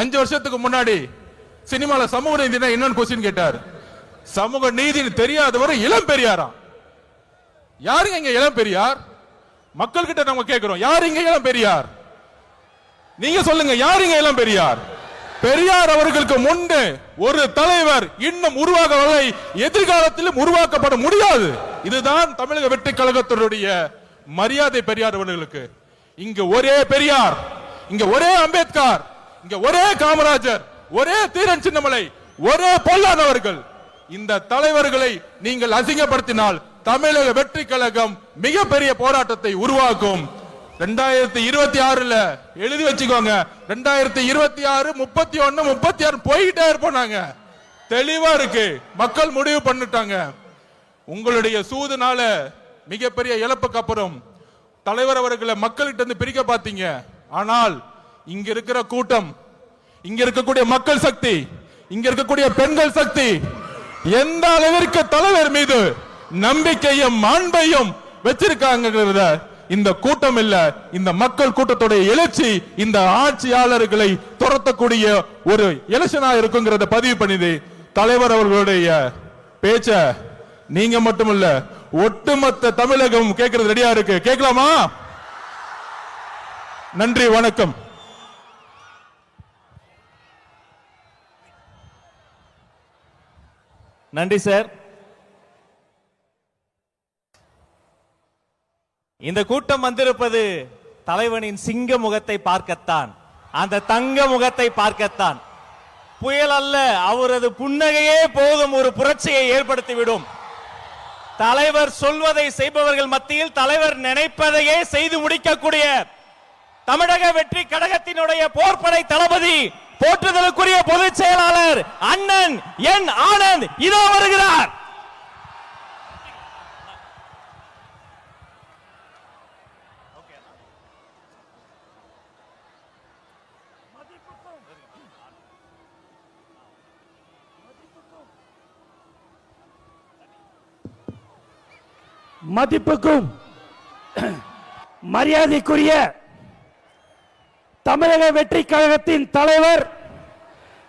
5 வருஷத்துக்கு முன்னாடி சினிமால சமூக நீதினா என்னன்னு கொஸ்டின் கேட்டார். சமூக நீதி தெரியாதவர் இளம் பெரியாரா? யாருங்க இங்க இளம் பெரியார்? மக்கள் கிட்ட நம்ம கேட்கிறோம், யாருங்க இளம் பெரியார்? நீங்க சொல்லுங்க, யாருங்க இளம் பெரியார்? பெரியார் அவர்களுக்கு முன்பு ஒரு தலைவர் இன்னும் உருவாகவில்லை, எதிர்காலத்திலும் உருவாக்கப்பட முடியாது. இதுதான் தமிழக வெற்றி கழகத்தினுடைய மரியாதை பெரியார் அவர்களுக்கு. இங்க ஒரே பெரியார், இங்க ஒரே அம்பேத்கர், இங்க ஒரே காமராஜர், ஒரே தீரன் சின்னமலை, ஒரே பொல்லாதவர்கள். இந்த தலைவர்களை நீங்கள் அசிங்கப்படுத்தினால் தமிழக வெற்றி கழகம் மிகப்பெரிய போராட்டத்தை உருவாக்கும். 2026 எழுதி வச்சுக்கோங்க, 2026 31 36 போயிட்டே இருப்போம். தெளிவா இருக்கு, மக்கள் முடிவு பண்ணிட்டாங்க. உங்களுடைய சூதுனால மிகப்பெரிய இழப்புக்கு அப்புறம் தலைவர் அவர்களை மக்கள்கிட்ட இருந்து பிரிக்க பார்த்தீங்க. ஆனால் இங்க இருக்கிற கூட்டம், இங்க இருக்கக்கூடிய மக்கள் சக்தி, இங்க இருக்கக்கூடிய பெண்கள் சக்தி எந்த அளவிற்கு தலைவர் மீது நம்பிக்கையும் அன்பையும் வச்சிருக்காங்க. இந்த கூட்டம் இல்ல, இந்த மக்கள் கூட்டத்துடைய எழுச்சி இந்த ஆட்சியாளர்களை துரத்தக்கூடிய ஒரு எலெக்ஷனா இருக்குங்கிறத பதிவு பண்ணிது. தலைவர் அவர்களுடைய பேச்ச நீங்க மட்டுமல்ல, ஒட்டுமொத்த தமிழகம் கேட்கறது ரெடியா இருக்கு. கேட்கலாமா? நன்றி, வணக்கம். நன்றி சார். இந்த கூட்டம் வந்திருப்பது தலைவனின் சிங்க முகத்தை பார்க்கத்தான், அந்த தங்க முகத்தை பார்க்கத்தான். புயல் அல்ல, அவரது புன்னகையே போதும் ஒரு புரட்சியை ஏற்படுத்திவிடும். தலைவர் சொல்வதை செய்பவர்கள் மத்தியில் தலைவர் நினைப்பதையே செய்து முடிக்கக்கூடிய தமிழக வெற்றி கழகத்தினுடைய போர்ப்படை தளபதி, போற்றுதலுக்குரிய பொதுச் செயலாளர் அண்ணன் என் ஆனந்த் இதோ வருகிறார். மதிப்புக்கும் மரியாதைக்குரிய தமிழக வெற்றி கழகத்தின் தலைவர்,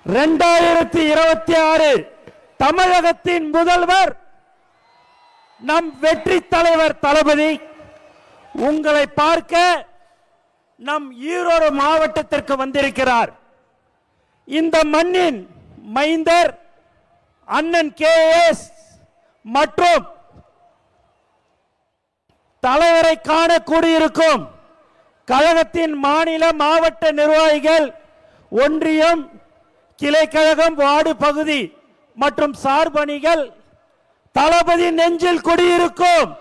2026 தமிழகத்தின் முதல்வர், நம் வெற்றி தலைவர் தளபதி உங்களை பார்க்க நம் ஈரோடு மாவட்டத்திற்கு வந்திருக்கிறார். இந்த மண்ணின் மைந்தர் அண்ணன் KS மற்றும் தலைவரை காண கூடியிருக்கும் கழகத்தின் மாநில மாவட்ட நிர்வாகிகள், ஒன்றியம், கிளை கழகம், வார்டு பகுதி மற்றும் சார்பணிகள், தளபதி நெஞ்சில் குடியிருக்கும்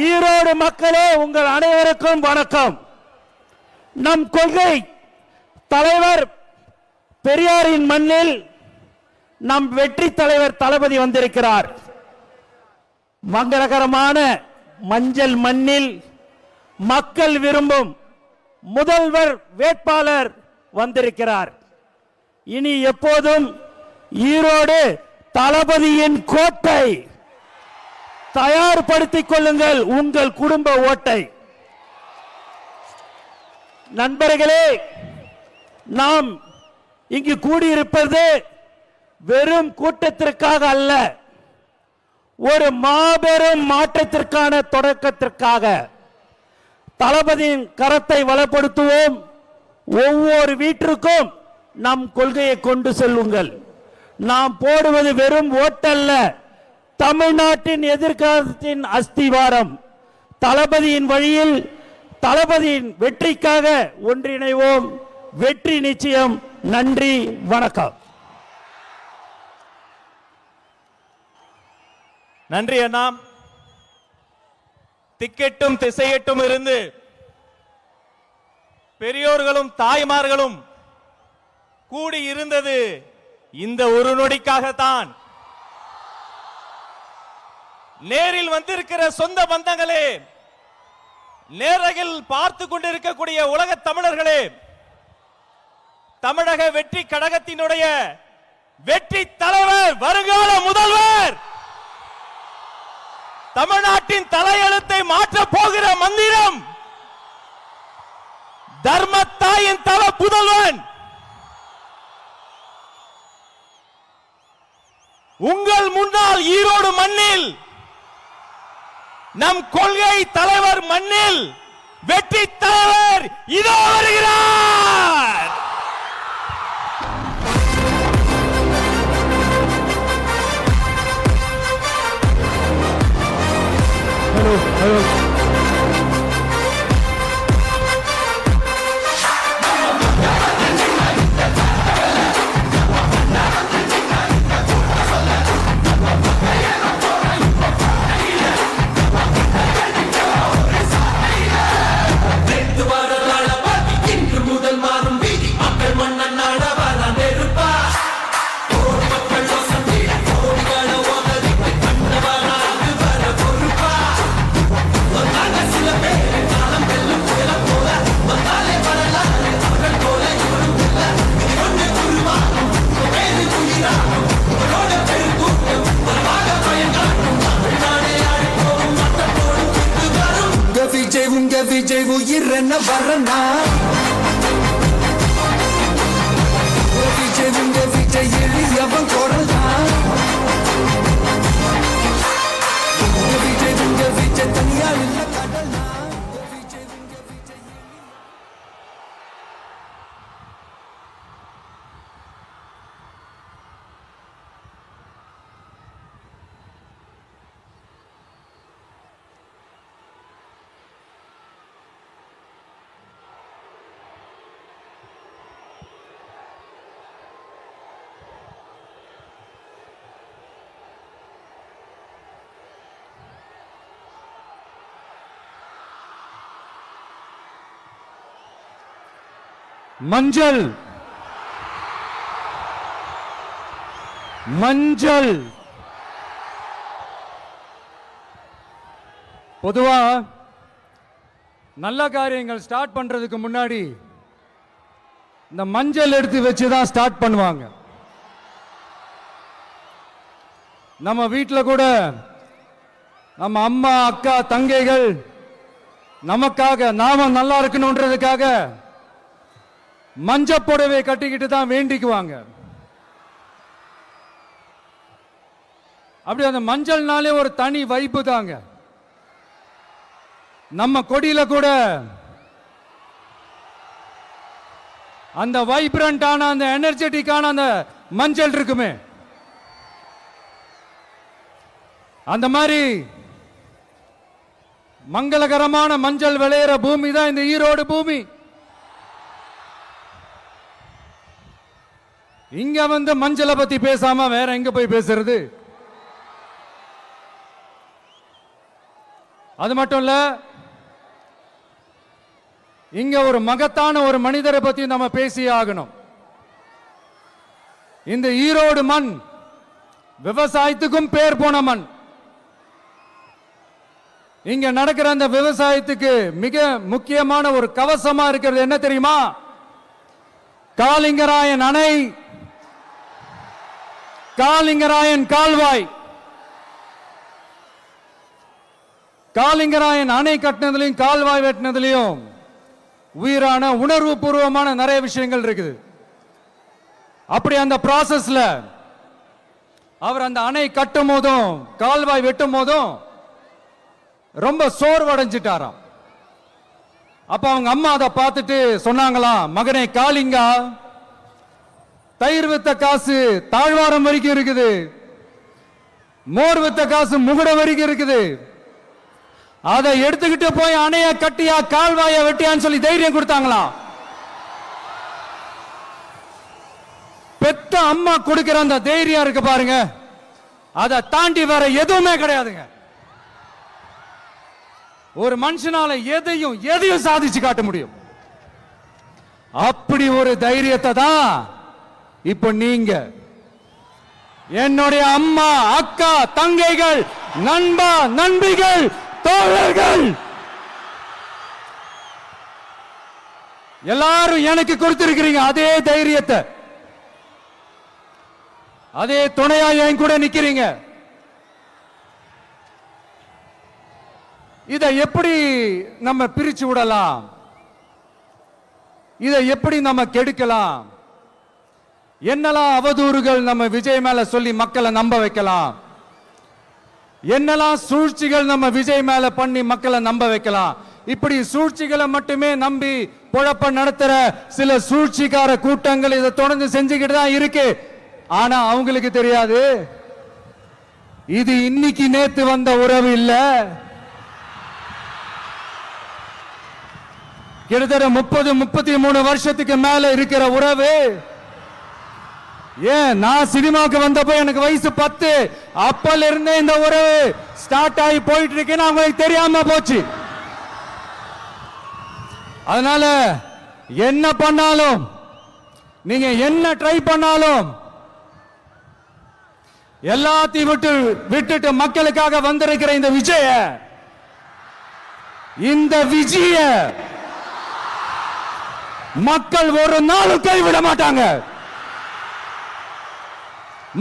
ஈரோடு மக்களே, உங்கள் அனைவருக்கும் வணக்கம். நம் கொள்கை தலைவர் பெரியாரின் மண்ணில் நம் வெற்றி தலைவர் தளபதி வந்திருக்கிறார். மங்களகரமான மஞ்சள் மண்ணில் மக்கள் விரும்பும் முதல்வர் வேட்பாளர் வந்திருக்கிறார். இனி எப்போதும் ஈரோடு தளபதியின் கோட்டை. தயார்படுத்திக் கொள்ளுங்கள் உங்கள் குடும்ப ஓட்டை. நண்பர்களே, நாம் இங்கு கூடியிருப்பது வெறும் கூட்டத்திற்காக அல்ல, ஒரு மாபெரும் மாற்றத்திற்கான தொடக்கத்திற்காக. தளபதியின் கரத்தை வளப்படுத்துவோம். ஒவ்வொரு வீட்டிற்கும் நம் கொள்கையை கொண்டு செல்லுங்கள். நாம் போடுவது வெறும் ஓட்டல்ல, தமிழ்நாட்டின் எதிர்காலத்தின் அஸ்திவாரம். தளபதியின் வழியில் தளபதியின் வெற்றிக்காக ஒன்றிணைவோம். வெற்றி நிச்சயம். நன்றி, வணக்கம். நன்றி அண்ணா. திக்கெட்டும் திசையெட்டும் இருந்து பெரியோர்களும் தாய்மார்களும் கூடி இருந்தது இந்த ஒரு நொடிக்காகத்தான். நேரில் வந்திருக்கிற சொந்த பந்தங்களே, நேரகில் பார்த்து கொண்டிருக்கக்கூடிய உலக தமிழர்களே, தமிழக வெற்றி கழகத்தினுடைய வெற்றி தலைவர், வருங்கால முதல்வர், தமிழ்நாட்டின் தலையெழுத்தை மாற்ற போகிற மந்திரம், தர்மத்தாயின் தவ புதல்வன், உங்கள் முன்னால் ஈரோடு மண்ணில் நம் கொள்கை தலைவர் மண்ணில் வெற்றி தலைவர் இதோ வருகிறார். உங்க விஜய் உயிர் என்ன வரனா விஜய் உங்க விஜய் எளியவன் குரல்னா விஜய் உங்க விஜய் தனியா இல்ல கடல்னா விஜய் உங்க விஜய் மஞ்சள் மஞ்சள் பொதுவா நல்ல காரியங்கள் ஸ்டார்ட் பண்றதுக்கு முன்னாடி இந்த மஞ்சள் எடுத்து வச்சு தான் ஸ்டார்ட் பண்ணுவாங்க. நம்ம வீட்டில் கூட நம்ம அம்மா அக்கா தங்கைகள் நமக்காக நாம நல்லா இருக்கணும்ன்றதுக்காக மஞ்சள் புடவை கட்டிக்கிட்டு தான் வேண்டிக்குவாங்க. அப்படி அந்த மஞ்சள்னாலே ஒரு தனி வைப்பு தாங்க. நம்ம கொடியில கூட அந்த வைப்ரண்டான அந்த எனர்ஜெட்டிக்கான அந்த மஞ்சள் இருக்குமே, அந்த மாதிரி மங்களகரமான மஞ்சள் விளையிற பூமி தான் இந்த ஈரோடு பூமி. இங்க வந்து மஞ்சளை பத்தி பேசாம வேற எங்க போய் பேசுறது? அது மட்டும் இல்ல, இங்க ஒரு மகத்தான ஒரு மனிதரை பத்தி நம்ம பேசியே ஆகணும். இந்த ஈரோடு மண் விவசாயத்துக்கும் பேர் போன மண். இங்க நடக்கிற அந்த விவசாயத்துக்கு மிக முக்கியமான ஒரு கவசமா இருக்கிறது என்ன தெரியுமா? காலிங்கராயன் அணை, காலிங்கராயன் கால்வாய். காலிங்கராயன் அணை கட்டினதுலையும் கால்வாய் வெட்டினதுலையும் உயிரான உணர்வு பூர்வமான நிறைய விஷயங்கள் இருக்குது. அப்படி அந்த ப்ராசஸ்ல அவர் அந்த அணை கட்டும் போதும் கால்வாய் வெட்டும் போதும் ரொம்ப சோர்வடைஞ்சிட்டாராம். அப்ப அவங்க அம்மா அதை பார்த்துட்டு சொன்னாங்களாம், மகனே காளிங்கா, தயிர் வித்த காசு தாழ்வாரம் வரைக்கும் இருக்குது, மோர் வித்த காசு முகுட வரைக்கும் இருக்குது, அதை எடுத்துக்கிட்டு போய் அணைய கட்டியா கால்வாய வெட்டியான்னு சொல்லி தைரியம் கொடுத்தாங்களாம். பெத்த அம்மா கொடுக்கிற அந்த தைரியம் இருக்கு பாருங்க, அதை தாண்டி வேற எதுவுமே கிடையாதுங்க. ஒரு மனுஷனால எதையும் சாதிச்சு காட்ட முடியும். அப்படி ஒரு தைரியத்தை தான் இப்ப நீங்க என்னுடைய அம்மா அக்கா தங்கைகள் நண்பா நண்பிகள் தோழர்கள் எல்லாரும் எனக்கு கொடுத்திருக்கிறீங்க. அதே தைரியத்தை, அதே துணையா என் கூட நிக்கிறீங்க. இதை எப்படி நம்ம பிரிச்சு விடலாம், இதை எப்படி நம்ம கெடுக்கலாம், என்னெல்லாம் அவதூறுகள் நம்ம விஜய் மேல சொல்லி மக்களை நம்ப வைக்கலாம், என்னெல்லாம் சூழ்ச்சிகள் நம்ம விஜய் மேல பண்ணி மக்களை நம்ப வைக்கலாம். இப்படி சூழ்ச்சிகளை மட்டுமே நம்பி பொழப்ப நடத்துற சில சூழ்ச்சிக்கார கூட்டங்கள் இதை தொடர்ந்து செஞ்சுக்கிட்டு தான் இருக்கு. ஆனா அவங்களுக்கு தெரியாது இது இன்னைக்கு நேத்து வந்த உறவு இல்ல. கிட்டத்தட்ட 30-33 வருஷத்துக்கு மேல இருக்கிற உறவு. ஏன் நான் சினிமாவுக்கு வந்தப்போ எனக்கு வயசு 10, அப்பல இருந்தே இந்த உறவு ஸ்டார்ட் ஆகி போயிட்டு இருக்கேன்னு அவங்களுக்கு தெரியாம போச்சு. அதனால என்ன பண்ணாலும், நீங்க என்ன ட்ரை பண்ணாலும், எல்லாத்தையும் விட்டுட்டு மக்களுக்காக வந்திருக்கிற இந்த விஜய மக்கள் ஒரு நாளும் கைவிட மாட்டாங்க.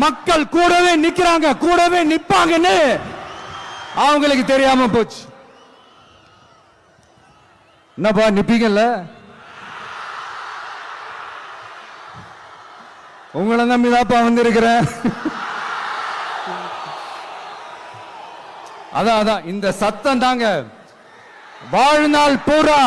மக்கள் கூடவே நிக்கிறாங்க, கூடவே நிப்பாங்கன்னு அவங்களுக்கு தெரியாம போச்சு. என்னப்பா நிப்பீங்கல்ல? உங்களை நம்பிதாப்பா வந்திருக்கிறேன். அதான் இந்த சத்தம் தாங்க வாழ்நாள் பூரா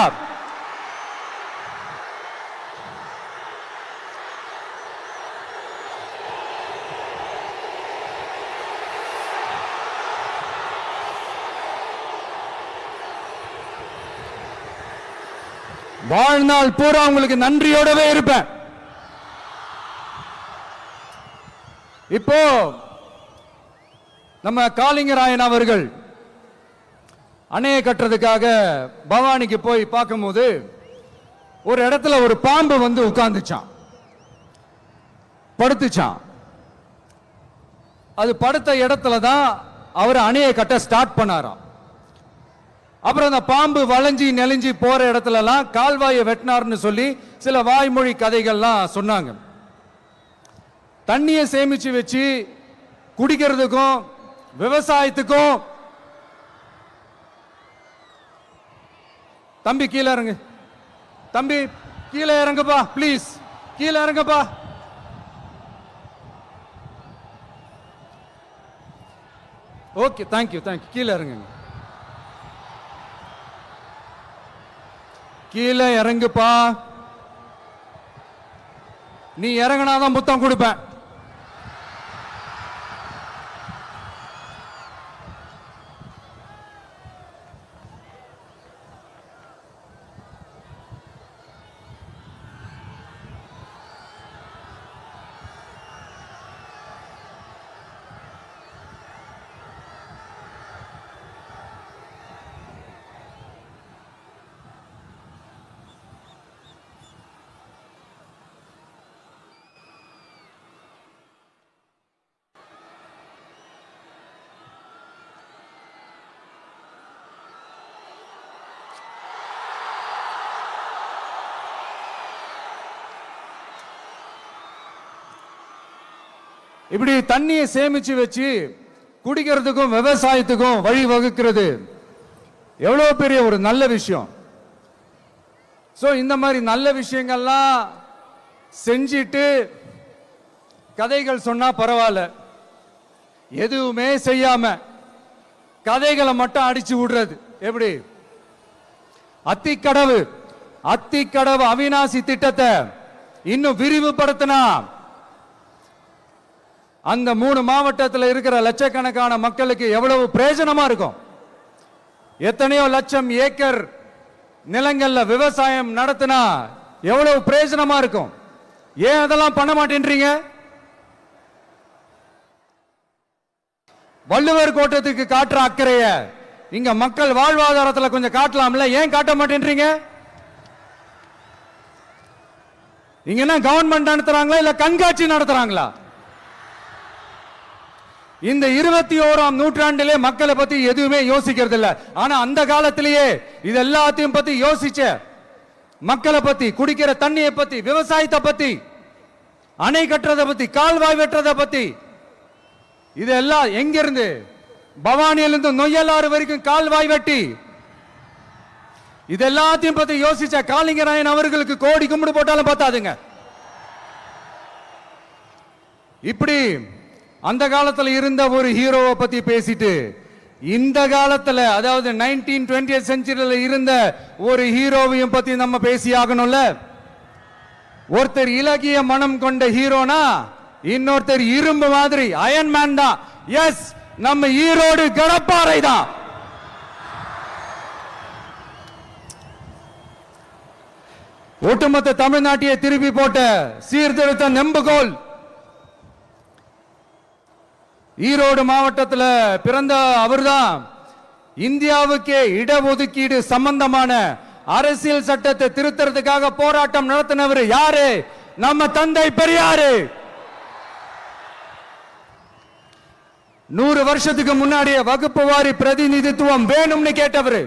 உங்களுக்கு நன்றியோடவே இருப்பேன். இப்போ நம்ம காளிங்கராயன் அவர்கள் அணையை கட்டுறதுக்காக பவானிக்கு போய் பார்க்கும்போது ஒரு இடத்துல ஒரு பாம்பு வந்து உட்கார்ந்துச்சான், படுத்துச்சான். அது படுத்த இடத்துல தான் அவர் அணையை கட்ட ஸ்டார்ட் பண்ணாராம். அப்புறம் அந்த பாம்பு வளைஞ்சி நெளிஞ்சி போற இடத்துல எல்லாம் கால்வாயை வெட்டினார்னு சொல்லி சில வாய்மொழி கதைகள்லாம் சொன்னாங்க. தண்ணியை சேமிச்சு வச்சு குடிக்கிறதுக்கும் விவசாயத்துக்கும். தம்பி கீழே இறங்கு, தம்பி கீழே இறங்குப்பா, பிளீஸ் கீழே இறங்குப்பா. ஓகே, தேங்க்யூ கீழே இறங்குங்க, கீழே இறங்குப்பா. நீ இறங்கினாதான் புத்தம் கொடுப்பேன். இப்படி தண்ணியை சேமிச்சு வச்சு குடிக்கிறதுக்கும் விவசாயத்துக்கும் வழி வகுக்கிறது எவ்வளவு பெரிய ஒரு நல்ல விஷயம். சோ இந்த மாதிரி நல்ல விஷயங்கள்லாம் செஞ்சிட்டு கதைகள் சொன்னா பரவாயில்ல, எதுவுமே செய்யாம கதைகளை மட்டும் அடிச்சு விடுறது எப்படி? அத்திக்கடவு அவிநாசி திட்டத்தை இன்னும் விரிவுபடுத்தினா அந்த 3 மாவட்டத்தில் இருக்கிற லட்சக்கணக்கான மக்களுக்கு எவ்வளவு பிரயோஜனமா இருக்கும். எத்தனையோ லட்சம் ஏக்கர் நிலங்கள்ல விவசாயம் நடத்தினா எவ்வளவு பிரயோஜனமா இருக்கும். ஏன் அதெல்லாம் பண்ண மாட்டேன்றீங்க? வள்ளுவர் கோட்டத்துக்கு காட்டுற அக்கறைய இங்க மக்கள் வாழ்வாதாரத்தில் கொஞ்சம் காட்டலாம்ல, ஏன் காட்ட மாட்டேன்றீங்க? இங்க என்ன கவர்மெண்ட் நடத்துறாங்களா இல்ல கண்காட்சி நடத்துறாங்களா? இந்த 21ஆம் நூற்றாண்டிலே மக்களை பத்தி எதுவுமே யோசிக்கிறது இல்ல. ஆனா அந்த காலத்திலேயே இது எல்லாத்தையும் பத்தி யோசிச்ச, மக்களை பத்தி, குடிக்கிற தண்ணியை பத்தி, விவசாயத்தை பத்தி, அணை கட்டுறதை பத்தி, கால்வாய் வெட்டுறதை பத்தி, இதெல்லாம் எங்கிருந்து? பவானியிலிருந்து நொய்யலாறு வரைக்கும் கால்வாய் வெட்டி இது எல்லாத்தையும் பத்தி யோசிச்ச காளிங்கராயன் அவர்களுக்கு கோடி கும்பிடு போட்டாலும் பார்த்தாதுங்க. இப்படி அந்த காலத்துல இருந்த ஒரு ஹீரோவை பத்தி பேசிட்டு இந்த காலத்துல அதாவது 1920th செஞ்சுரியில இருந்த ஒரு ஹீரோவையும் பத்தி நம்ம பேசி ஆகணும்ல. ஒருத்தர் இலகிய மனம் கொண்ட ஹீரோனா இன்னொருத்தர் இரும்பு மாதிரி அயன் மேன் தான். எஸ், நம்ம ஈரோடு கடப்பாறை தான். ஒட்டுமொத்த தமிழ்நாட்டையே திருப்பி போட்ட சீர்திருத்த நெம்புகோல். ஈரோடு மாவட்டத்தில் பிறந்த அவர்தான் இந்தியாவுக்கே இடஒதுக்கீடு சம்பந்தமான அரசியல் சட்டத்தை திருத்தறதுக்காக போராட்டம் நடத்தினவர் யாரு? நம்ம தந்தை பெரியாரு. 100 வருஷத்துக்கு முன்னாடியே வகுப்பு வாரி பிரதிநிதித்துவம் வேணும்னு கேட்டவர்.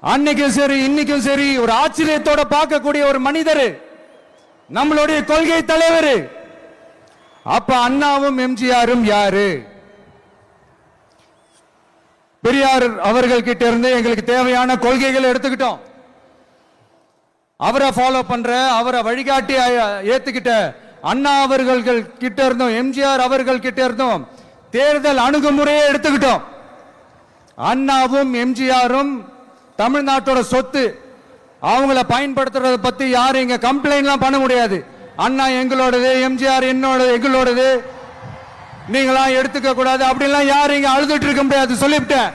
அன்னைக்கும் சரி இன்னைக்கும் சரி ஒரு ஆச்சரியத்தோட பார்க்கக்கூடிய ஒரு மனிதர், நம்மளுடைய கொள்கை தலைவர். அப்ப அண்ணாவும் எம்ஜிஆரும் யாரு? பெரியார் அவர்கள் கிட்ட இருந்து எங்களுக்கு தேவையான கொள்கைகள் எடுத்துக்கிட்டோம். அவரை ஃபாலோ பண்ற, அவரை வழிகாட்டி ஏத்துக்கிட்ட அண்ணா அவர்கள் கிட்ட இருந்தோம், எம்ஜிஆர் அவர்கள் கிட்ட இருந்தோம் தேர்தல் அணுகுமுறையை எடுத்துக்கிட்டோம். அண்ணாவும் எம்ஜிஆரும் தமிழ்நாட்டோட சொத்து. அவங்கள பயன்படுத்துறத பத்தி யாரும் இங்க கம்ப்ளைண்ட்லாம் பண்ண முடியாது. அண்ணா எங்களோடது, எம்ஜிஆர் என்னோடது, எங்களோடது, நீங்களா எடுத்துக்க கூடாது அப்படிலாம் யாரும் இங்க அழுதுட்டு இருக்க முடியாது, சொல்லிவிட்டேன்.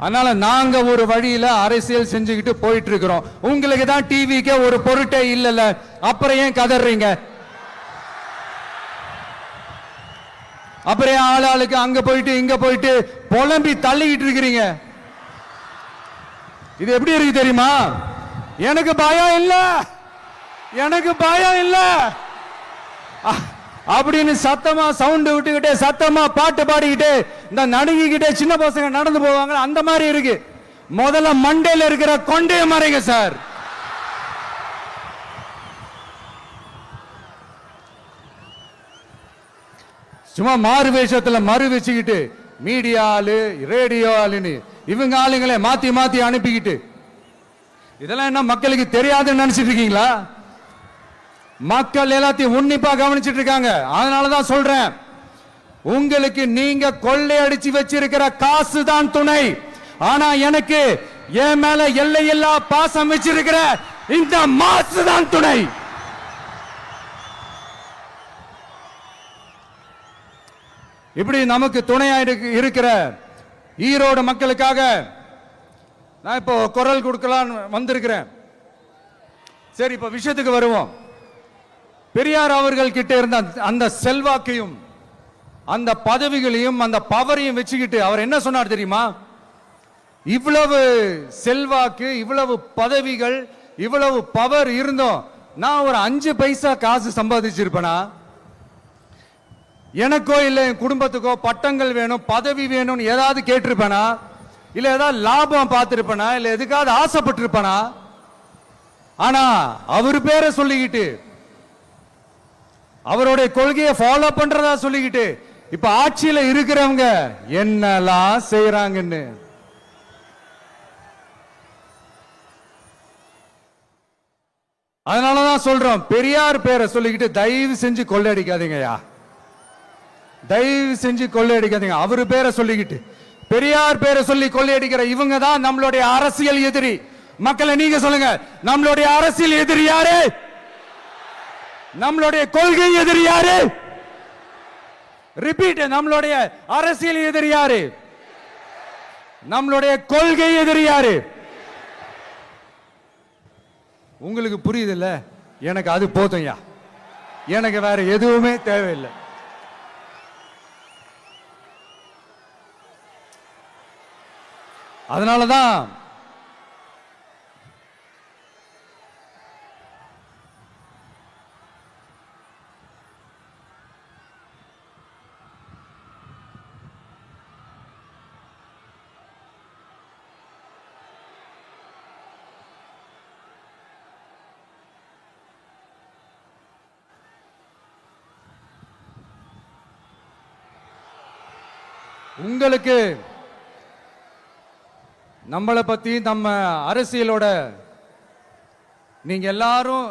அதனால நாங்க ஒரு வழியில அரசியல் செஞ்சுக்கிட்டு போயிட்டு இருக்கிறோம். உங்களுக்கு தான் டிவிக்கே ஒரு பொருட்டே இல்லல, அப்புறம் ஏன் கதறீங்க? அப்புறம் ஆளாளுக்கு அங்க போயிட்டு இங்க போயிட்டு புலம்பி தள்ளிக்கிட்டு இருக்கிறீங்க. இது எப்படி இருக்கு தெரியுமா? எனக்கு பயம் இல்ல, எனக்கு பயம் இல்ல அப்படின்னு சத்தமா சவுண்ட் விட்டுக்கிட்டே சத்தமா பாட்டு பாடிக்கிட்டே இந்த நடுங்கிக்கிட்டே சின்ன பசங்க நடந்து போவாங்க, அந்த மாதிரி இருக்கு. முதல்ல மண்டையில இருக்கிற கொண்டே மறைங்க சார். சும்மா மாறு வேஷத்துல மறு வச்சுக்கிட்டு மீடியா ஆளு, ரேடியோ ஆளுன்னு இவங்க ஆளுங்களே மாத்தி மாத்தி அனுப்பிக்கிட்டு இதெல்லாம் என்ன மக்களுக்கு தெரியாதுன்னு நினைச்சிட்டு இருக்கீங்களா? மக்கள் எல்லாத்தையும் உன்னிப்பா கவனிச்சிட்டு இருக்காங்க. அதனாலதான் சொல்றேன், உங்களுக்கு நீங்க கொள்ளையடிச்சு வச்சிருக்கிற காசு தான் துணை. ஆனா எனக்கு என் மேல எல்லையில்லா பாசம் வச்சிருக்கிற இந்த மாசு தான் துணை. இப்படி நமக்கு துணையா இருக்கிற ஈரோடு மக்களுக்காக நான் இப்போ குரல் கொடுக்கலாம் வந்திருக்கிறேன். சரி, இப்ப விஷயத்துக்கு வருவோம். பெரியார் அவர்கள் கிட்ட இருந்த அந்த செல்வாக்கையும் அந்த பதவிகளையும் அந்த பவரையும் வச்சுக்கிட்டு அவர் என்ன சொன்னார் தெரியுமா? இவ்வளவு செல்வாக்கு, இவ்வளவு பதவிகள், இவ்வளவு பவர் இருந்தோம் நான் ஒரு 5 பைசா காசு சம்பாதிச்சிருப்பேனா? எனக்கோ இல்ல என் குடும்பத்துக்கோ பட்டங்கள் வேணும், பதவி வேணும்னு ஏதாவது கேட்டிருப்பேனா? இல்ல ஏதாவது லாபம் பார்த்திருப்பேனா? இல்ல எதுக்காவது ஆசைப்பட்டிருப்பேனா? ஆனா அவர் பேரை சொல்லிக்கிட்டு அவருடைய கொள்கையை ஃபாலோ பண்றதா சொல்லிக்கிட்டு இப்ப ஆட்சியில இருக்கிறவங்க என்னெல்லாம் செய்யறாங்கன்னு அதனாலதான் சொல்றோம், பெரியார் பேரை சொல்லிக்கிட்டு தயவு செஞ்சு கொள்ளையடிக்காதீங்கயா, தயவு செஞ்சு கொள்ளையடிக்காதீங்க. அவரு பேரை சொல்லிக்கிட்டு பெரியார் பேரை சொல்லி கொள்ளையடிக்கிற இவங்க தான் நம்மளுடைய அரசியல் எதிரி. மக்களை நீங்க சொல்லுங்க, நம்மளுடைய அரசியல் எதிரி யாரு? நம்மளுடைய கொள்கை எதிரி யாரு? ரிப்பீட், நம்மளுடைய அரசியல் எதிரி யாரு? நம்மளுடைய கொள்கை எதிரி யாரு? உங்களுக்கு புரியுதுல்ல? எனக்கு அது போதும்யா, எனக்கு வேற எதுவுமே தேவையில்லை. அதனாலதான் உங்களுக்கு நம்மளை பத்தி நம்ம அரசியலோட நீங்க எல்லாரும்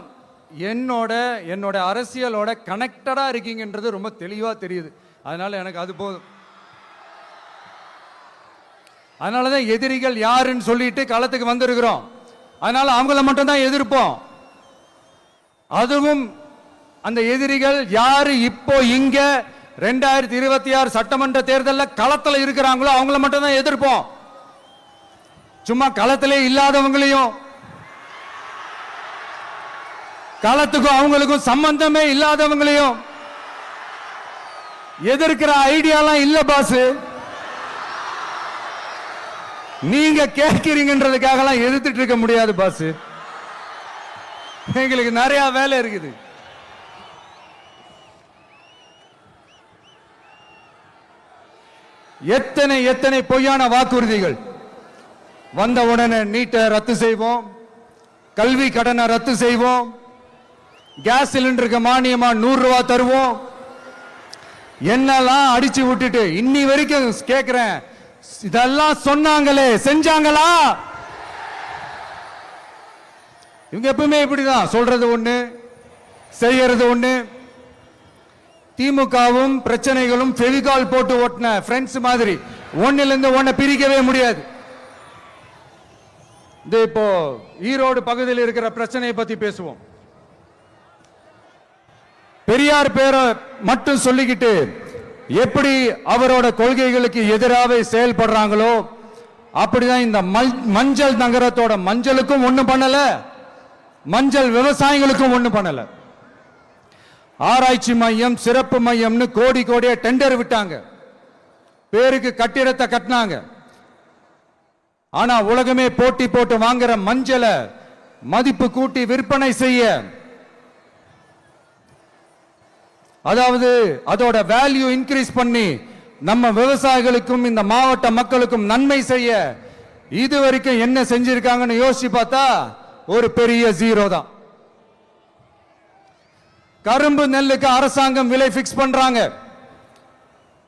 என்னோட அரசியலோட கனெக்டடா இருக்கீங்கன்றது ரொம்ப தெளிவா தெரியுது. அதனால எனக்கு அது போதும். அதனாலதான் எதிரிகள் யாருன்னு சொல்லிட்டு களத்துக்கு வந்திருக்கிறோம். அதனால அவங்கள மட்டும் தான் எதிர்ப்போம். அதுவும் அந்த எதிரிகள் யாரு இப்போ இங்க 2026 சட்டமன்ற தேர்தலில் களத்தில் இருக்கிறாங்களோ அவங்கள மட்டும் தான் எதிர்ப்போம். சும்மா களத்திலே இல்லாதவங்களையும், களத்துக்கும் அவங்களுக்கும் சம்பந்தமே இல்லாதவங்களையும் எதிர்க்கிற ஐடியாலாம் இல்ல பாஸ். நீங்க கேட்கிறீங்கன்றதுக்காக எதிர்த்துட்டு இருக்க முடியாது பாஸ். எங்களுக்கு நிறைய வேலை இருக்குது. எத்தனை பொய்யான வாக்குறுதிகள். வந்த உடனே நீட்டை ரத்து செய்வோம், கல்வி கடனை ரத்து செய்வோம், கேஸ் சிலிண்டருக்கு மானியமா 100 ரூபாய் தருவோம், என்னெல்லாம் அடிச்சு விட்டுட்டு இன்னி வரைக்கும் கேட்கிறேன், இதெல்லாம் சொன்னாங்களே செஞ்சாங்களா? இவங்க எப்பவுமே இப்படிதான், சொல்றது ஒண்ணு செய்யறது ஒண்ணு. திமுகவும் பிரச்சனைகளும் ஃபெவிகால் போட்டு ஓட்டின ஃப்ரெண்ட்ஸ் மாதிரி ஒன்னில இருந்து ஒன்ன பிரிக்கவே முடியாது. இப்போ ஈரோடு பகுதியில் இருக்கிற பிரச்சனையை பத்தி பேசுவோம். பெரியார் பேரை மட்டும் சொல்லிக்கிட்டு எப்படி அவரோட கொள்கைகளுக்கு எதிராக செயல்படுறாங்களோ அப்படிதான் இந்த மஞ்சள் நகரத்தோட மஞ்சளுக்கும் ஒண்ணும் பண்ணல, மஞ்சள் விவசாயிகளுக்கும் ஒண்ணும் பண்ணல. ஆராய்ச்சி மையம், சிறப்பு மையம்னு கோடியா டெண்டர் விட்டாங்க, பேருக்கு கட்டிடத்தை கட்டினாங்க. ஆனா உலகமே போட்டி போட்டு வாங்குற மஞ்சளை மதிப்பு கூட்டி விற்பனை செய்ய, அதாவது அதோட வேல்யூ இன்க்ரீஸ் பண்ணி நம்ம விவசாயிகளுக்கும் இந்த மாவட்ட மக்களுக்கும் நன்மை செய்ய இதுவரைக்கும் என்ன செஞ்சிருக்காங்கன்னு யோசிச்சு பார்த்தா ஒரு பெரிய ஜீரோ தான். கரும்பு நெல்லுக்கு அரசாங்கம் விலை பிக்ஸ் பண்றாங்க,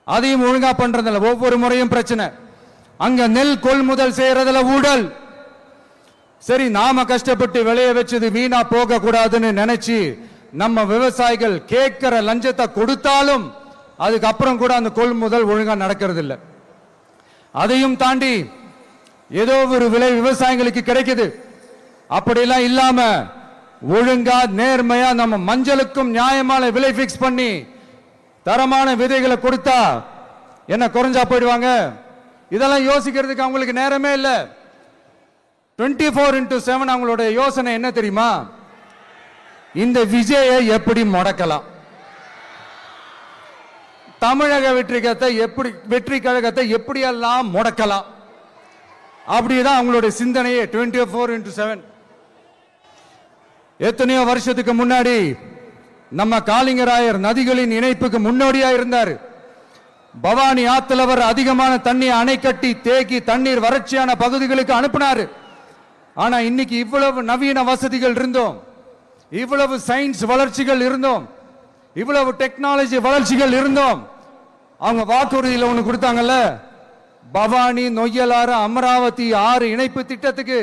அதையும் ஒழுங்கா பண்றதில்ல. ஒவ்வொரு முறையும் பிரச்சனை. அங்க நெல் கொள்முதல் செய்யறதுல ஊழல். சரி, நாம கஷ்டப்பட்டு விளைய வச்சது வீணா போக கூடாதுன்னு நினைச்சு நம்ம விவசாயிகள் கேட்கிற லஞ்சத்தை கொடுத்தாலும் அதுக்கப்புறம் கூட அந்த கொள்முதல் ஒழுங்கா நடக்கிறது இல்லை. அதையும் தாண்டி ஏதோ ஒரு விலை விவசாயிகளுக்கு கிடைக்குது. அப்படிலாம் இல்லாம ஒழுங்கா நேர்மையா நம்ம மஞ்சளுக்கும் நியாயமான விலை பிக்ஸ் பண்ணி தரமான விதைகளை கொடுத்தா என்ன குறைஞ்சா போயிடுவாங்க? இதெல்லாம் யோசிக்கிறதுக்கு அவங்களுக்கு நேரமே இல்லை. 24x7 அவங்களோட யோசனை என்ன தெரியுமா? இந்த விஜயை எப்படி முடக்கலாம், தமிழக வெற்றி கழகத்தை எப்படியெல்லாம் முடக்கலாம், அப்படிதான் அவங்களுடைய சிந்தனையே 24x7. எத்தனையோ வருஷத்துக்கு முன்னாடி நம்ம காளிங்கராயர் நதிகளின் இணைப்புக்கு முன்னோடியா இருந்தார். பவானி ஆத்துல வர அதிகமான தண்ணீர் அணை கட்டி தேக்கி தண்ணீர் வறட்சியான பகுதிகளுக்கு அனுப்பினாரு. ஆனா இன்னைக்கு இவ்வளவு நவீன வசதிகள் இருந்தோம், இவ்வளவு சயின்ஸ் வளர்ச்சிகள் இருந்தோம், இவ்வளவு டெக்னாலஜி வளர்ச்சிகள் இருந்தோம், அவங்க வாக்குறுதியில் ஒண்ணு கொடுத்தாங்கல்ல, பவானி நொய்யலாறு அமராவதி 6 இணைப்பு திட்டத்துக்கு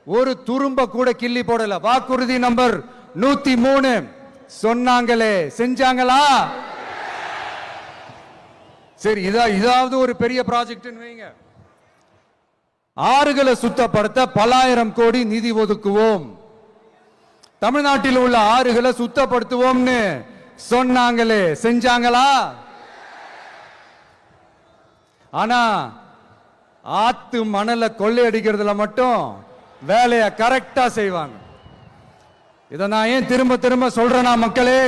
ஒரு துரும்ப கூட கிள்ளி போடல. வாக்குறுதி நம்பர் 103 சொன்னாங்களே செஞ்சாங்களா? சரி, இதாவது ஒரு பெரிய ப்ராஜெக்ட் வைங்க. ஆறுகளை சுத்தப்படுத்த பல ஆயிரம் கோடி நிதி ஒதுக்குவோம், தமிழ்நாட்டில் உள்ள ஆறுகளை சுத்தப்படுத்துவோம்னு சொன்னாங்களே செஞ்சாங்களா? ஆனா ஆத்து மணலை கொள்ளையடிக்கிறதுல மட்டும் வேலையை கரெக்டா செய்வாங்க. இதை நான் ஏன் திரும்ப திரும்ப சொல்றேன்னா, மக்களே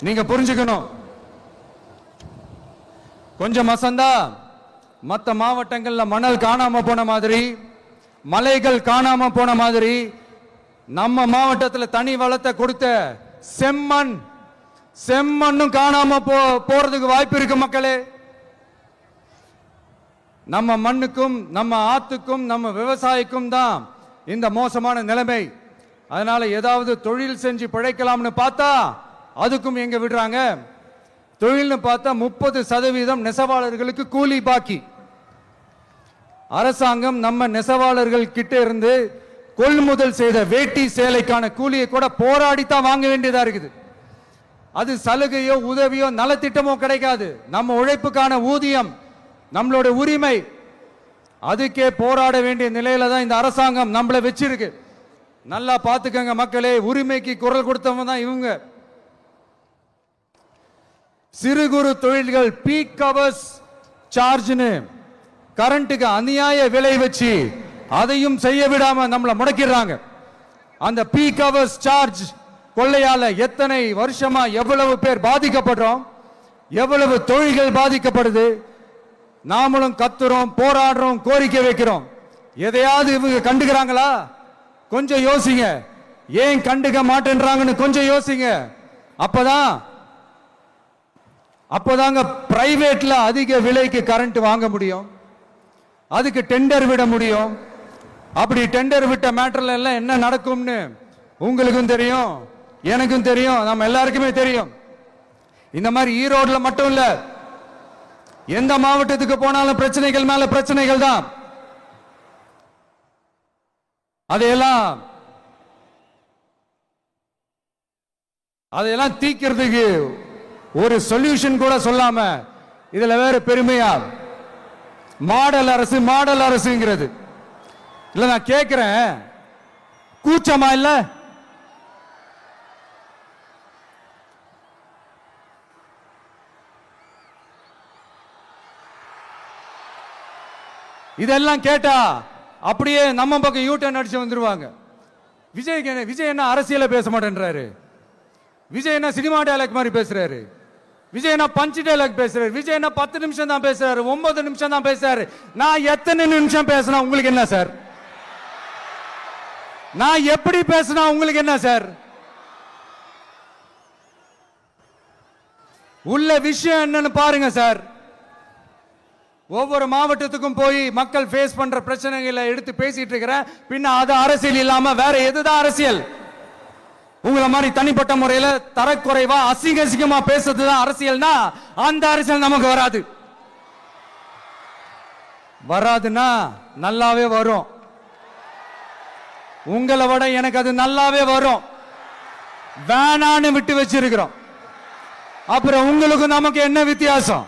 நீங்க புரிஞ்சுக்கணும். கொஞ்சம் மசந்தா மற்ற மாவட்டங்கள்ல மணல் காணாம போன மாதிரி, மலைகள் காணாம போன மாதிரி, நம்ம மாவட்டத்தில் தனி வளத்தை கொடுத்த செம்மண்ணும் காணாம போறதுக்கு வாய்ப்பு இருக்கு மக்களே. நம்ம மண்ணுக்கும் நம்ம ஆத்துக்கும் நம்ம விவசாயிக்கும் தான் இந்த மோசமான நிலைமை. அதனால ஏதாவது தொழில் செஞ்சு பிழைக்கலாம்னு பார்த்தா அதுக்கும் எங்க விடுறாங்க? தொழில்னு பார்த்தா 30% நெசவாளர்களுக்கு கூலி பாக்கி. அரசாங்கம் நம்ம நெசவாளர்கள் கிட்ட இருந்து கொள்முதல் செய்த வேட்டி சேலைக்கான கூலியை கூட போராடித்தான் வாங்க வேண்டியதா இருக்குது. அது சலுகையோ உதவியோ நலத்திட்டமோ கிடைக்காது. நம்ம உழைப்புக்கான ஊதியம், நம்மளோட உரிமை, அதுக்கே போராட வேண்டிய நிலையில தான் இந்த அரசாங்கம் நம்மளை வச்சிருக்கு. நல்லா பார்த்துக்கங்க மக்களே, உரிமைக்கு குரல் கொடுத்தவங்க தான் இவங்க. சிறு குறு தொழில்கள் பீக் ஹவர்ஸ் சார்ஜ்னு கரண்ட்டுக்கு அநியாய விலை வச்சு அதையும் செய்ய விடாம நம்மளை முடக்கிடுறாங்க. அந்த பீக் ஹவர்ஸ் சார்ஜ் கொள்ளையால எத்தனை வருஷமா எவ்வளவு பேர் பாதிக்கப்படுறோம், எவ்வளவு தொழில்கள் பாதிக்கப்படுது. நாமளும் கத்துறோம், போராடுறோம், கோரிக்கை வைக்கிறோம். எதையாவது இவங்க கண்டுக்கிறாங்களா? கொஞ்சம் யோசிங்க. ஏன் கண்டுக்க மாட்டேன்றாங்கன்னு கொஞ்சம் யோசிங்க. அப்பதாங்க பிரைவேட்ல அதிக விலைக்கு கரண்ட் வாங்க முடியும், அதுக்கு டெண்டர் விட முடியும். அப்படி டெண்டர் விட்ட மேட்டர்ல எல்லாம் என்ன நடக்கும்னு உங்களுக்கும் தெரியும், எனக்கும் தெரியும், நம்ம எல்லாருக்குமே தெரியும். இந்த மாதிரி ஈரோடுல மட்டும் இல்ல, எந்த மாவட்டத்துக்கு போனாலும் பிரச்சனைகள் மேல பிரச்சனைகள் தான். அதையெல்லாம் தீக்கிறதுக்கு ஒரு சொல்யூஷன் கூட சொல்லாம இதுல வேற பெருமையா மாடல் அரசு மாடல் அரசுங்கிறது. இல்ல நான் கேட்கிறேன், கூச்சமா இல்ல? இதெல்லாம் கேட்டா அப்படியே நம்ம பக்கம் யூட்டர்ன் அடிச்சு வந்துருவாங்க. விஜய் என்ன அரசியல பேச மாட்டேன்றாரு, விஜய் என்ன சினிமா டயலாக் மாதிரி பேசுறாரு, விஜய் என்ன பஞ்ச் டயலாக் பேசுறாரு, விஜய் என்ன 10 நிமிஷம் தான் பேசுறாரு, 9 நிமிஷம் தான் பேசுறாரு. நான் எத்தனை நிமிஷம் பேசினா உங்களுக்கு என்ன சார்? நான் எப்படி பேசினா உங்களுக்கு என்ன சார்? உள்ள விஷயம் என்னன்னு பாருங்க சார். ஒவ்வொரு மாவட்டத்துக்கும் போய் மக்கள் ஃபேஸ் பண்ற பிரச்சனைகளை எடுத்து பேசிட்டு இருக்கிறேன். பின்ன அது அரசியல் இல்லாம வேற எதுதான் அரசியல்? உங்களை மாதிரி தனிப்பட்ட முறையில தரக்குறைவா அசிங்க அசிங்கமா பேசுறதுதான் அரசியல்னா அந்த அரசியல் நமக்கு வராது. வராதுன்னா நல்லாவே வரும். உங்களை விட எனக்கு அது நல்லாவே வரும். வேணான்னு விட்டு வச்சிருக்கிறோம். அப்புறம் உங்களுக்கு நமக்கு என்ன வித்தியாசம்?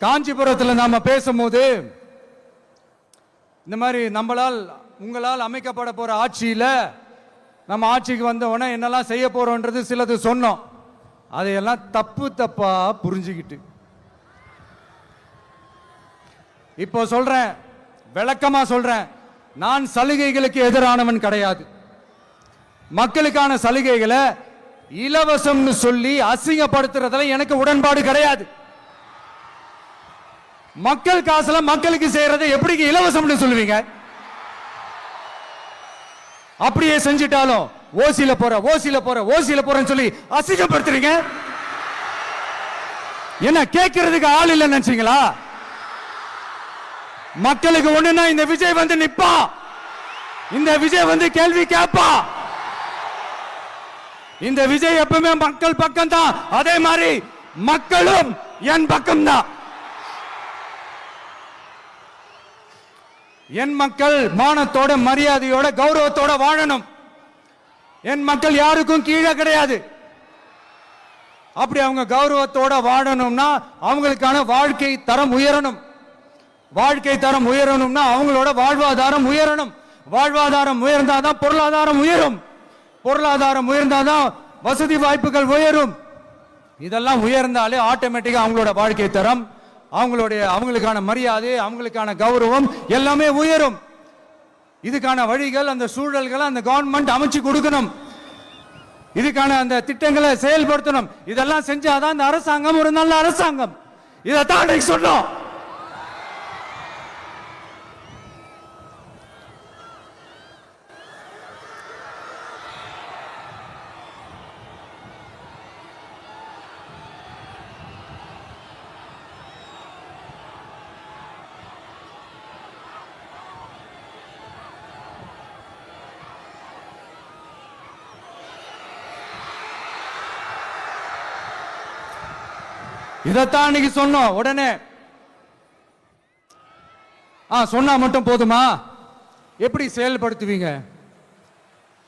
காஞ்சிபுரத்தில் நாம பேசும்போது இந்த மாதிரி உங்களால் அமைக்கப்பட போற ஆட்சியில நம்ம ஆட்சிக்கு வந்த உடனே என்னெல்லாம் செய்ய போறோம்ன்றது சிலது சொன்னோம். அதையெல்லாம் தப்பா புரிஞ்சுக்கிட்டு இப்போ சொல்றேன், விளக்கமா சொல்றேன், நான் சலுகைகளுக்கு எதிரானவன் கிடையாது. மக்களுக்கான சலுகைகளை இலவசம்னு சொல்லி அசிங்கப்படுத்துறதுல எனக்கு உடன்பாடு கிடையாது. மக்கள் காசுல மக்களுக்கு செய்யறதை எப்படி இலவசம்னு சொல்லுவீங்க? அப்படியே செஞ்சிட்டாலும் ஓசில போறேன்னு சொல்லி அசிங்கப்படுத்துறீங்க. என்ன கேட்கறதுக்கு ஆள் இல்ல நினைச்சீங்களா? மக்களுக்கு ஒண்ணுன்னா இந்த விஜய் வந்து நிப்பா, இந்த விஜய் வந்து கேள்வி கேட்பா. இந்த விஜய் எப்பவுமே மக்கள் பக்கம் தான், அதே மாதிரி மக்களும் என் பக்கம் தான். என் மக்கள் மானத்தோட மரியாதையோட கௌரவத்தோட வாழணும். என் மக்கள் யாருக்கும் கீழே கிடையாது. அப்படி அவங்க கௌரவத்தோட வாழணும்னா அவங்களுக்கான வாழ்க்கை தரம் உயரணும். வாழ்க்கை தரம் உயரணும்னா அவங்களோட வாழ்வாதாரம் உயரணும். வாழ்வாதாரம் உயர்ந்தாதான் பொருளாதாரம் உயரும். பொருளாதாரம் உயர்ந்தாதான் வசதி வாய்ப்புகள் உயரும். இதெல்லாம் உயர்ந்தாலே ஆட்டோமேட்டிக்கா அவங்களோட வாழ்க்கை தரம், அவங்களுக்கான மரியாதை, அவங்களுக்கான கௌரவம் எல்லாமே உயரும். இதுக்கான வழிகள், அந்த சூழல்களை அந்த கவர்மெண்ட் அமைச்சு கொடுக்கணும். இதுக்கான அந்த திட்டங்களை செயல்படுத்தணும். இதெல்லாம் செஞ்சாதான் இந்த அரசாங்கம் ஒரு நல்ல அரசாங்கம். இதைத்தான் சொன்னோம். இதைத்தான் சொன்னோம். உடனே சொன்னா மட்டும் போதுமா? எப்படி செயல்படுத்துவீங்க?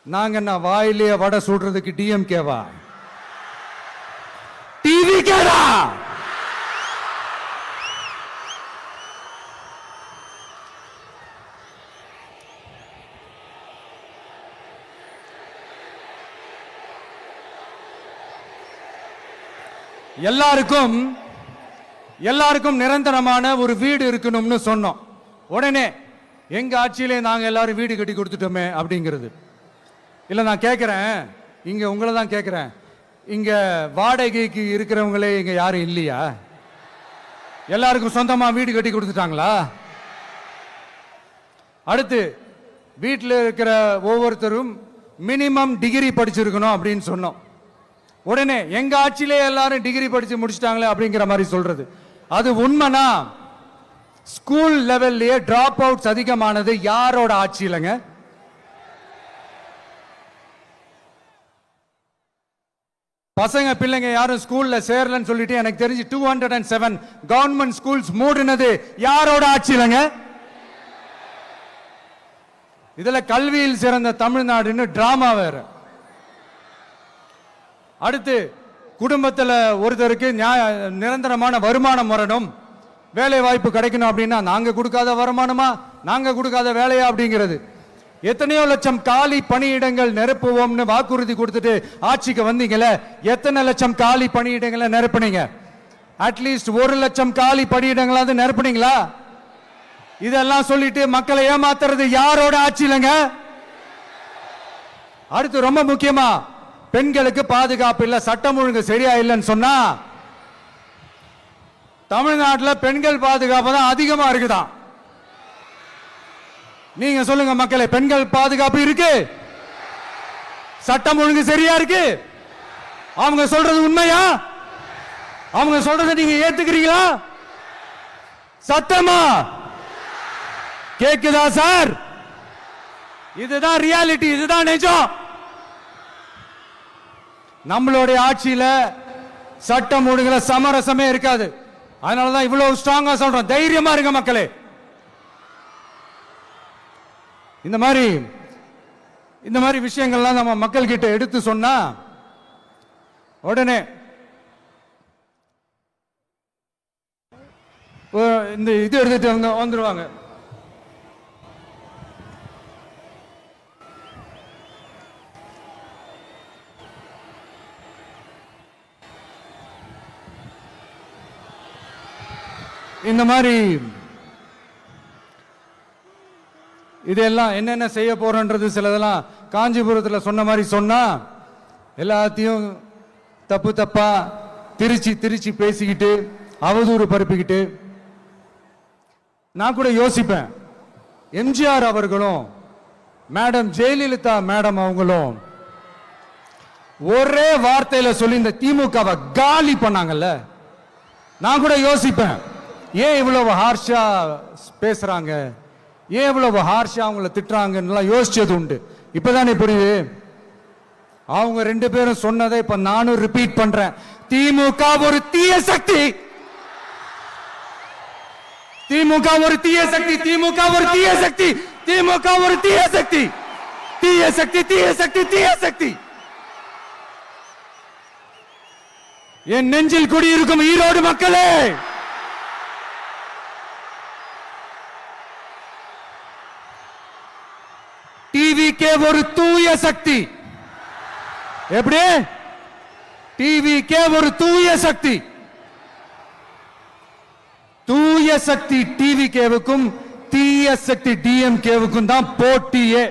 நாங்க என்ன வாயிலேயே வடை சுடுறதுக்கு டிஎம்கேவா, டிவிகேடா? எல்லாருக்கும் நிரந்தரமான ஒரு வீடு இருக்கணும்னு சொன்னோம். உடனே எங்க ஆட்சியிலே நாங்க எல்லாரும் வீடு கட்டி கொடுத்துட்டோமே அப்படிங்கிறது இல்ல. நான் கேட்கிறேன், இங்க உங்களை தான் கேட்கிறேன், இங்க வாடகைக்கு இருக்கிறவங்களே இங்க யாரும் இல்லையா? எல்லாருக்கும் சொந்தமா வீடு கட்டி கொடுத்துட்டாங்களா? அடுத்து வீட்டில் இருக்கிற ஒவ்வொருத்தரும் மினிமம் டிகிரி படிச்சிருக்கணும் அப்படின்னு சொன்னோம். உடனே எங்க ஆட்சியிலே எல்லாரும் டிகிரி படிச்சு முடிச்சிட்டாங்களே அப்படிங்கிற மாதிரி சொல்றது அது உண்மைனா? ஸ்கூல் லெவல்லையே டிராப் அவுட்ஸ் அதிகமானது யாரோட ஆட்சியிலங்க? பசங்க பிள்ளைங்க யாரும் ஸ்கூல்ல சேரலன்னு சொல்லிட்டு எனக்கு தெரிஞ்சு 207 கவர்மெண்ட் ஸ்கூல்ஸ் மூடினது யாரோட ஆட்சியிலங்க? இதுல கல்வியில் சிறந்த தமிழ்நாடுன்னு டிராமா வேற. அடுத்து குடும்பத்தில் ஒருத்தருக்கு நிரந்தரமான வருமானம் வரணும், வேலை வாய்ப்பு கிடைக்கணும் அப்படின்னா நாங்க கொடுக்காத வருமானமா, நாங்க கொடுக்காத வேலையா அப்படிங்கிறது. எத்தனையோ லட்சம் காலி பணியிடங்கள் நிரப்புவோம்னு வாக்குறுதி கொடுத்துட்டு ஆட்சிக்கு வந்தீங்களே, எத்தனை லட்சம் காலி பணியிடங்களை நிரப்புனீங்க? அட்லீஸ்ட் 1 லட்சம் காலி பணியிடங்களாவது நிரப்புனீங்களா? இதெல்லாம் சொல்லிட்டு மக்களை ஏமாத்துறது யாரோட ஆட்சியிலங்க? அடுத்து ரொம்ப முக்கியமா, பெண்களுக்கு பாதுகாப்பு இல்ல, சட்டம் ஒழுங்கு சரியா இல்லைன்னு சொன்னா தமிழ்நாட்டில் பெண்கள் பாதுகாப்பு தான் அதிகமா இருக்குதான். நீங்க சொல்லுங்க மக்களே, பெண்கள் பாதுகாப்பு இருக்கு? சட்டம் ஒழுங்கு சரியா இருக்கு? அவங்க சொல்றது உண்மையா? அவங்க சொல்றதை நீங்க ஏத்துக்கிறீங்களா? சத்தமா கேக்குதா சார்? இதுதான் ரியாலிட்டி, இதுதான் நிஜம். நம்மளுடைய ஆட்சியில சட்டம் ஒழுங்குல சமரசமே இருக்காது. அதனாலதான் இவ்வளவு ஸ்ட்ராங்கா சொல்றோம், தைரியமா இருங்க மக்களே. இந்த மாதிரி விஷயங்கள்லாம் நம்ம மக்கள் கிட்ட எடுத்து சொன்னா உடனே இந்த இது எடுத்துட்டு வந்துருவாங்க. இந்த மாதிரி இதெல்லாம் என்னென்ன செய்ய போறோன்றது சிலதெல்லாம் காஞ்சிபுரத்தில் சொன்ன மாதிரி சொன்னா எல்லாத்தையும் தப்பா திருச்சி பேசிக்கிட்டு அவதூறு பரப்பிக்கிட்டு. நான் கூட யோசிப்பேன், எம்ஜிஆர் அவர்களும் மேடம் ஜெயலலிதா மேடம் அவங்களும் ஒரே வார்த்தையில சொல்லி இந்த திமுகவை காலி பண்ணாங்கல்ல. நான் கூட யோசிப்பேன், ஏன் இவ்வளவு ஹார்ஷா பேசுறாங்க, ஏன் இவ்வளவு ஹார்ஷா அவங்கள திட்டுறாங்கன்னு யோசிச்சது உண்டு. இப்பதானே புரியுது. அவங்க 2 பேரும் சொன்னதை இப்ப நானும் ரிப்பீட் பண்றேன். திமுக ஒரு தீய சக்தி, திமுக ஒரு தீய சக்தி, திமுக ஒரு தீய சக்தி, திமுக ஒரு தீய சக்தி, தீய சக்தி, தீய சக்தி, தீய சக்தி. என் நெஞ்சில் குடியிருக்கும் ஈரோடு மக்களே, டிவிகே ஒரு தூய சக்தி. எப்படி? டிவிகே ஒரு தூய சக்தி. தூய சக்தி டிவிகேவுக்கும் தீய சக்தி டிஎம்கேவுக்கும் தான் போட்டியே.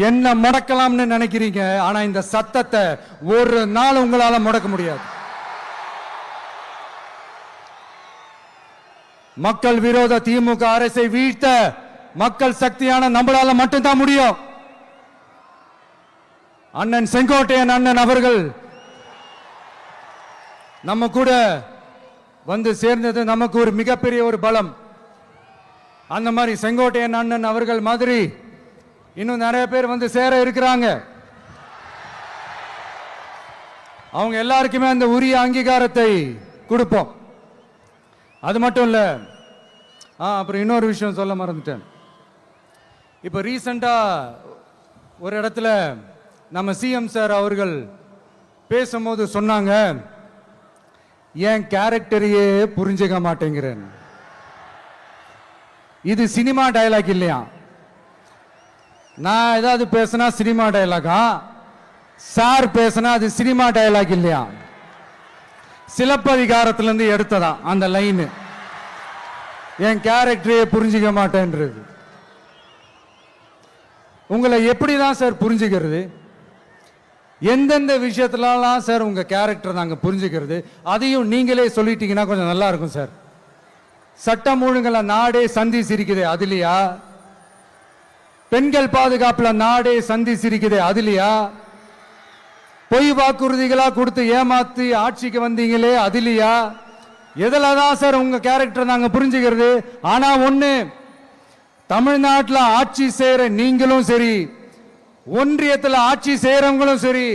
என்ன முடக்கலாம்னு நினைக்கிறீங்க, ஆனா இந்த சத்தத்தை ஒரு நாள் உங்களால முடக்க முடியாது. மக்கள் விரோத திமுக அரசை வீழ்த்த மக்கள் சக்தியான நம்மளால மட்டும்தான் முடியும். அண்ணன் செங்கோட்டையன் அண்ணன் அவர்கள் நம்ம கூட வந்து சேர்ந்தது நமக்கு ஒரு மிகப்பெரிய ஒரு பலம். அந்த மாதிரி செங்கோட்டையன் அண்ணன் அவர்கள் மாதிரி இன்னும் நிறைய பேர் வந்து சேர இருக்கிறாங்க. அவங்க எல்லாருக்குமே அந்த உரிய அங்கீகாரத்தை கொடுப்போம். அது மட்டும் இல்லை, அப்புறம் இன்னொரு விஷயம் சொல்ல மறந்துட்டேன். இப்போ ரீசண்டாக ஒரு இடத்துல நம்ம சிஎம் சார் அவர்கள் பேசும்போது சொன்னாங்க, என் கேரக்டரையே புரிஞ்சுக்க மாட்டேங்கிறேன். இது சினிமா டயலாக் இல்லையா? நான் ஏதாவது பேசினா சினிமா டயலாகா? சார் பேசினா அது சினிமா டயலாக் இல்லையா? சிலப்பதிகாரத்திலிருந்து எடுத்ததா அந்த லைன், என் கேரக்டரையே புரிஞ்சுக்க மாட்டேன்றது. உங்களை எப்படி தான் சார் புரிஞ்சுக்கிறது? எந்தெந்த விஷயத்துலலாம் சார் உங்க கேரக்டர் நாங்கள் புரிஞ்சுக்கிறது? அதையும் நீங்களே சொல்லிட்டீங்கன்னா கொஞ்சம் நல்லா இருக்கும் சார். சட்டம் ஒழுங்குல நாடே சந்தி சிரிக்குது அதுலையா? பெண்கள் பாதுகாப்புல நாடே சந்தி சிரிக்குது அதுலையா? பொய் வாக்குறுதிகளா கொடுத்து ஏமாத்தி ஆட்சிக்கு வந்தீங்களே அதுலையா? எதில் தான் சார் உங்க கேரக்டர் நாங்க புரிஞ்சுக்கிறது? ஆனா ஒண்ணு, தமிழ்நாட்டில் ஆட்சி செய்யற நீங்களும் சரி, ஒன்றியத்தில் ஆட்சி செய்யறவங்களும் சரி,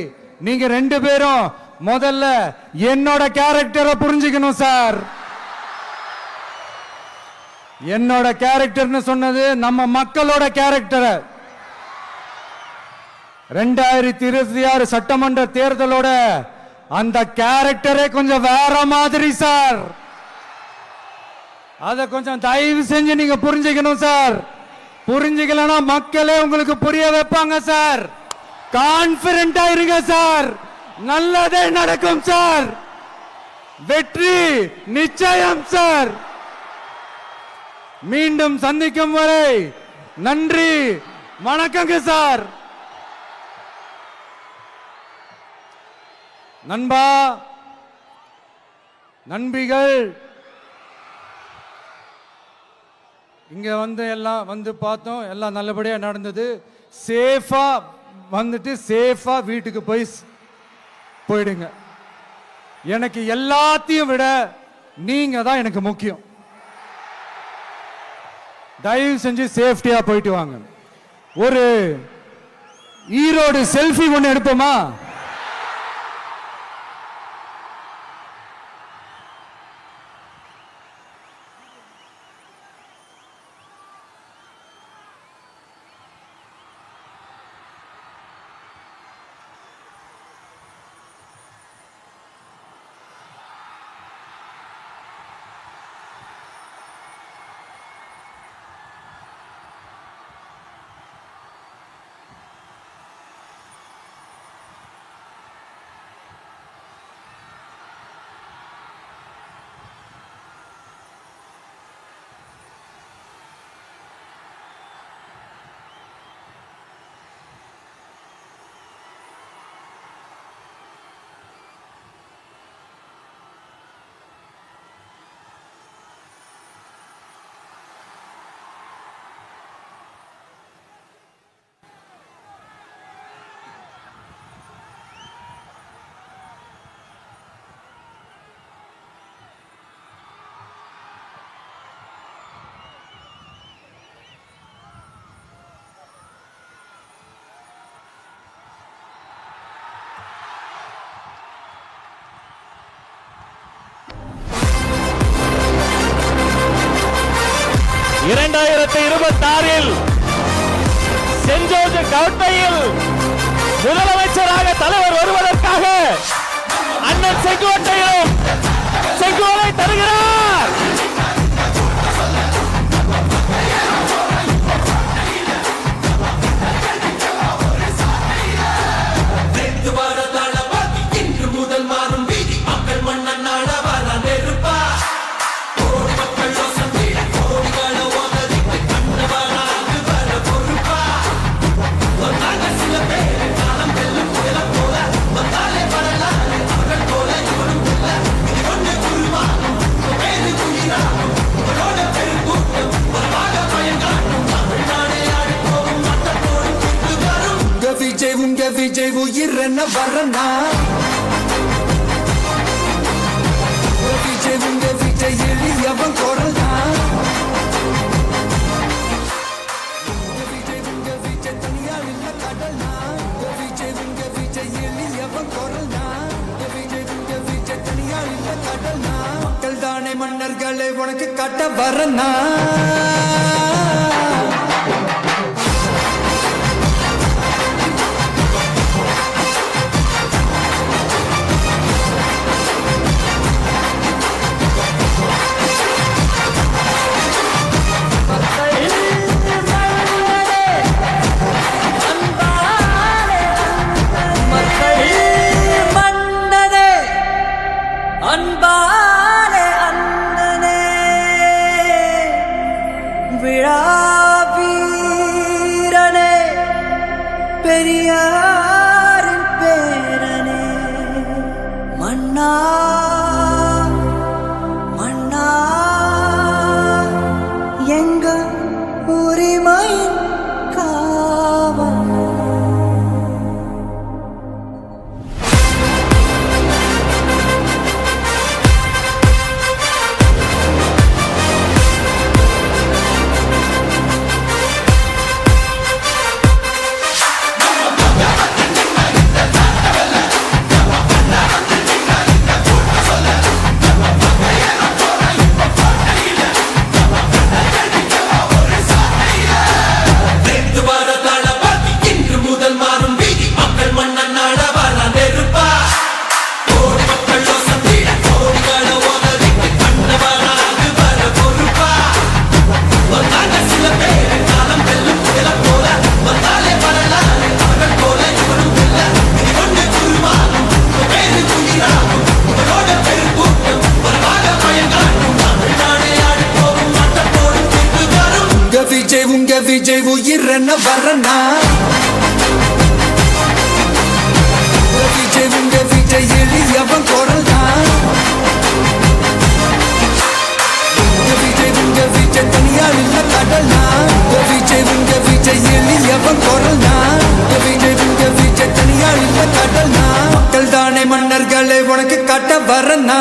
நீங்க 2 பேரும் முதல்ல என்னோட கேரக்டரை புரிஞ்சுக்கணும் சார். என்னோட கேரக்டர்னு சொன்னது நம்ம மக்களோட கேரக்டரை. 2026 சட்டமன்ற தேர்தலோட அந்த கேரக்டரே கொஞ்சம் வேற மாதிரி சார். அதை கொஞ்சம் தயவு செஞ்சு நீங்க புரிஞ்சுக்கணும் சார். புரிஞ்சுக்கலன்னா மக்களே உங்களுக்கு புரிய வைப்பாங்க சார். கான்பிடண்டா இருங்க சார், நல்லதே நடக்கும் சார். வெற்றி நிச்சயம் சார். மீண்டும் சந்திக்கும் வரை நன்றி, வணக்கங்க சார். நண்பா, நண்பிகள், இங்க வந்து எல்லாம் வந்து பார்த்தோம், எல்லாம் நல்லபடியா நடந்தது. சேஃபா வந்துட்டு சேஃபா வீட்டுக்கு போயிடுங்க. எனக்கு எல்லாத்தையும் விட நீங்க தான் எனக்கு முக்கியம். தயவு செஞ்சு சேஃப்டியா போயிட்டு வாங்க. ஒரு ஈரோடு செல்ஃபி ஒன்று எடுப்போமா? சென்ட் ஜோர்ஜ் கோட்டையில் முதலமைச்சராக தலைவர் வருவதற்காக அண்ணன் செங்கோட்டையிலும் செங்கோலை தருகிறார். விஜய் உயிர் என்ன வரனா? விஜய் எளியவன் குரல்னா? விஜய் தனியார் இல்ல கடல்னா? விஜய் எளியவன் குரல்னா? விஜய் தனியார் இல்ல கடல்னா? மக்கள் தானே மன்னர்களை காட்ட வரனா அன்பாலே அண்ணனே விழா வீரனே பெரியாரின் பேரனே மன்னா மன்னா எங்க உரிமையின் காவல் உங்க விஜய் உயிரென்ன வரனா உங்க விஜய் எளியவன் குரல் தான் உங்க விஜய் தனியார் இல்ல கடல்னா உங்க விஜய் எளியவன் குரல் தான் உங்க விஜய் தனியார் இல்ல கடல்னா மக்கள் தானே மன்னர்களே உனக்கு காட்ட வரனா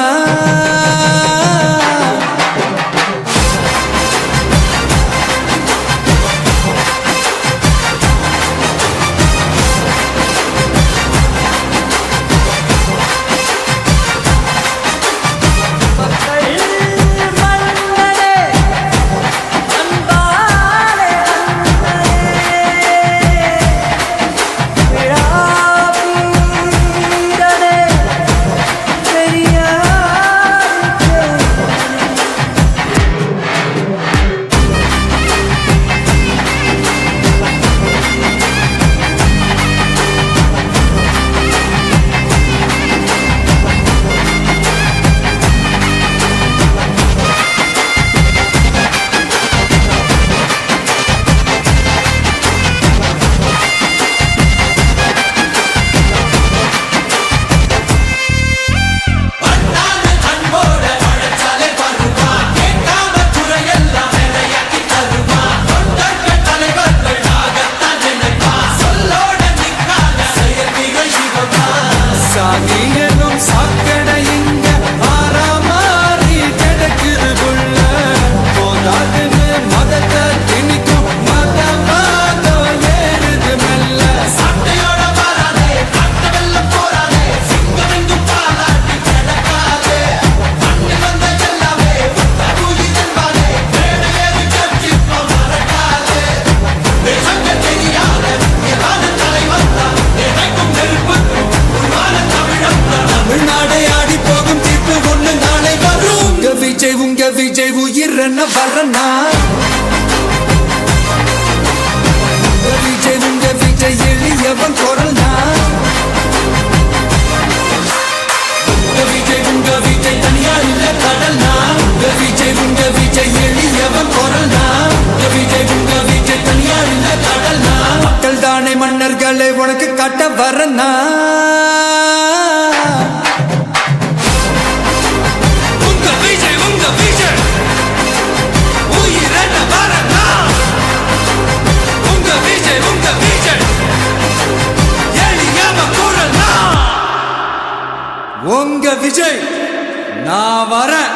விஜய் உயிரென்ன வரனா உங்க விஜய் எளியவன் குரல் தான் உங்க விஜய் தனியார் இல்ல கடல்னா உங்க விஜய் எளியவன் குரல் தான் உங்க விஜய் தனியார் இல்ல கடல்னா மக்கள் தானே மன்னர்களே உனக்கு காட்ட வரனா உங்க விஜய் நான் வரேன்.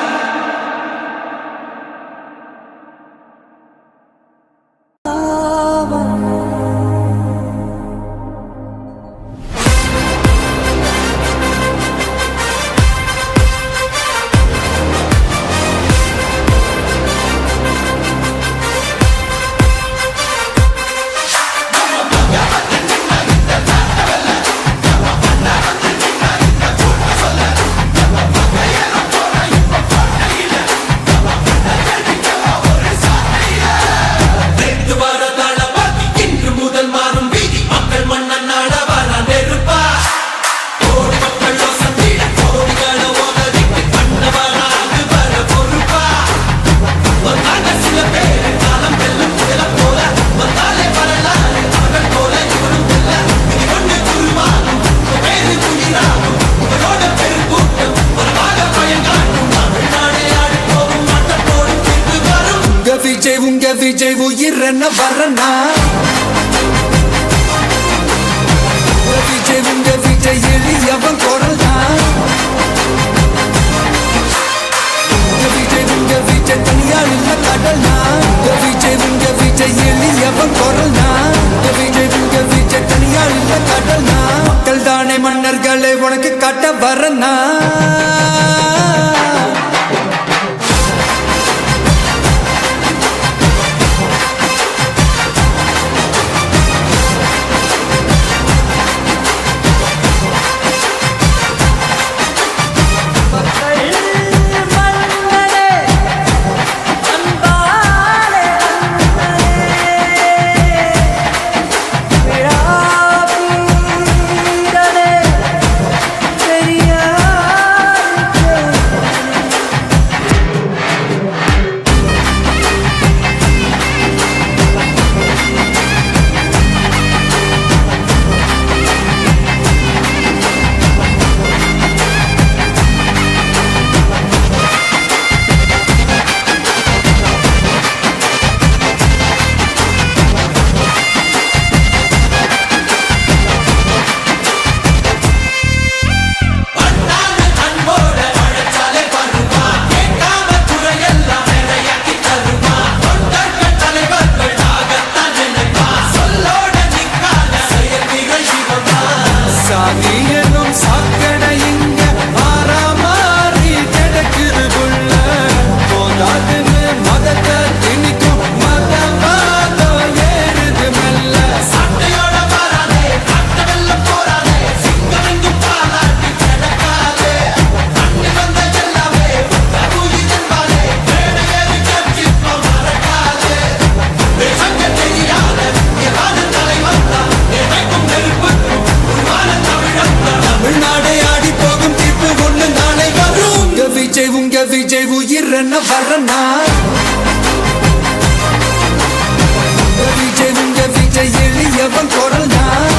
உங்க விஜய் உயிர் என்ன வரனா விஜய் உங்க விஜய் எளியவன் குரல் தான் விஜய் உங்க விஜய் தனியால் இல்ல கடல் தான் விஜய் உங்க விஜய் எளியவன் குரல் தான் விஜய் உங்க விஜய் தனியால் இல்ல கடல் தான் மக்கள் தானே மன்னர்களை உனக்கு காட்ட வரனா விஜய் உயிர் என்ன வரனா விஜய் உங்க விஜய் எளியவன் குரல் தான்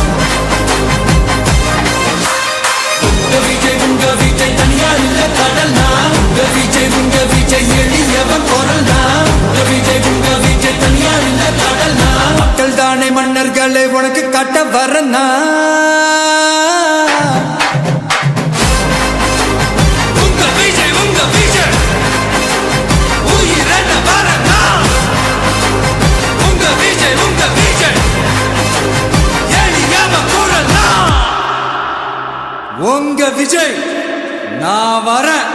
விஜய் உங்க விஜய் தனியால் இல்ல கடல் தான் விஜய் உங்க விஜய் எளியவன் குரல் தான் விஜய் உங்க விஜய் தனியால் இல்ல கடல் தான் மக்கள் தானே மன்னர்களை உனக்கு காட்ட வரனா உங்க விஜய் நான் வரேன்.